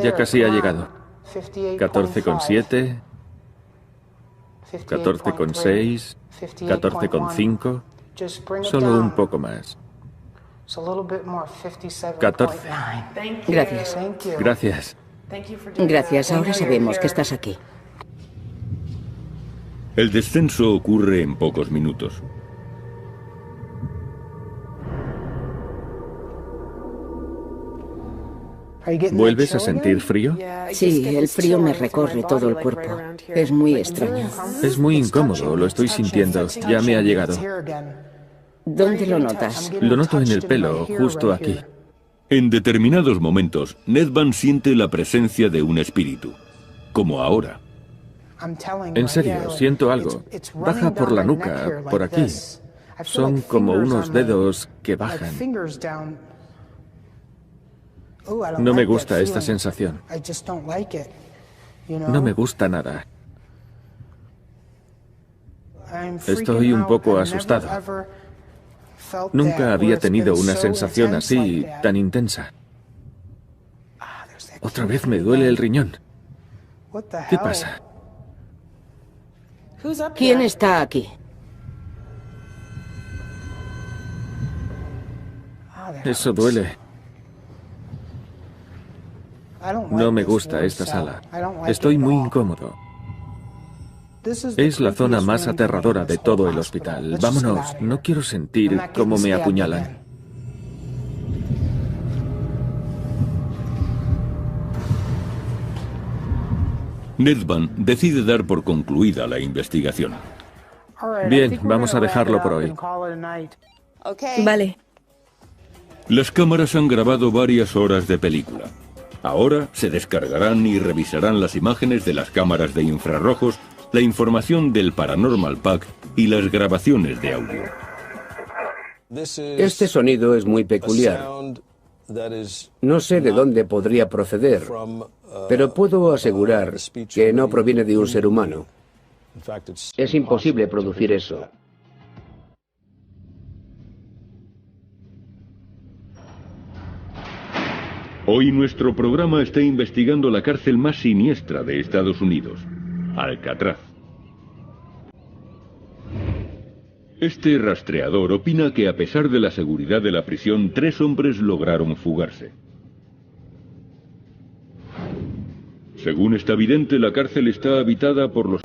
G: Ya casi ha llegado. 14,7, 14,6, 14,5. Solo un poco más. 14.
D: Gracias.
G: Gracias.
D: Gracias, ahora sabemos que estás aquí.
B: El descenso ocurre en pocos minutos.
G: ¿Vuelves a sentir frío?
D: Sí, el frío me recorre todo el cuerpo. Es muy extraño.
G: Es muy incómodo, lo estoy sintiendo. Ya me ha llegado.
D: ¿Dónde lo notas?
G: Lo noto en el pelo, justo aquí.
B: En determinados momentos, Nedvan siente la presencia de un espíritu, como ahora.
G: En serio, siento algo. Baja por la nuca, por aquí. Son como unos dedos que bajan. No me gusta esta sensación. No me gusta nada. Estoy un poco asustado. Nunca había tenido una sensación así, tan intensa. Otra vez me duele el riñón. ¿Qué pasa?
D: ¿Quién está aquí?
G: Eso duele. No me gusta esta sala. Estoy muy incómodo. Es la zona más aterradora de todo el hospital. Vámonos, no quiero sentir cómo me apuñalan.
B: Nedvan decide dar por concluida la investigación.
G: Bien, vamos a dejarlo por hoy.
H: Vale.
B: Las cámaras han grabado varias horas de película. Ahora se descargarán y revisarán las imágenes de las cámaras de infrarrojos, la información del Paranormal Pack y las grabaciones de audio.
F: Este sonido es muy peculiar. No sé de dónde podría proceder, pero puedo asegurar que no proviene de un ser humano. Es imposible producir eso.
B: Hoy nuestro programa está investigando la cárcel más siniestra de Estados Unidos, Alcatraz. Este rastreador opina que a pesar de la seguridad de la prisión, 3 hombres lograron fugarse. Según está evidente, la cárcel está habitada por los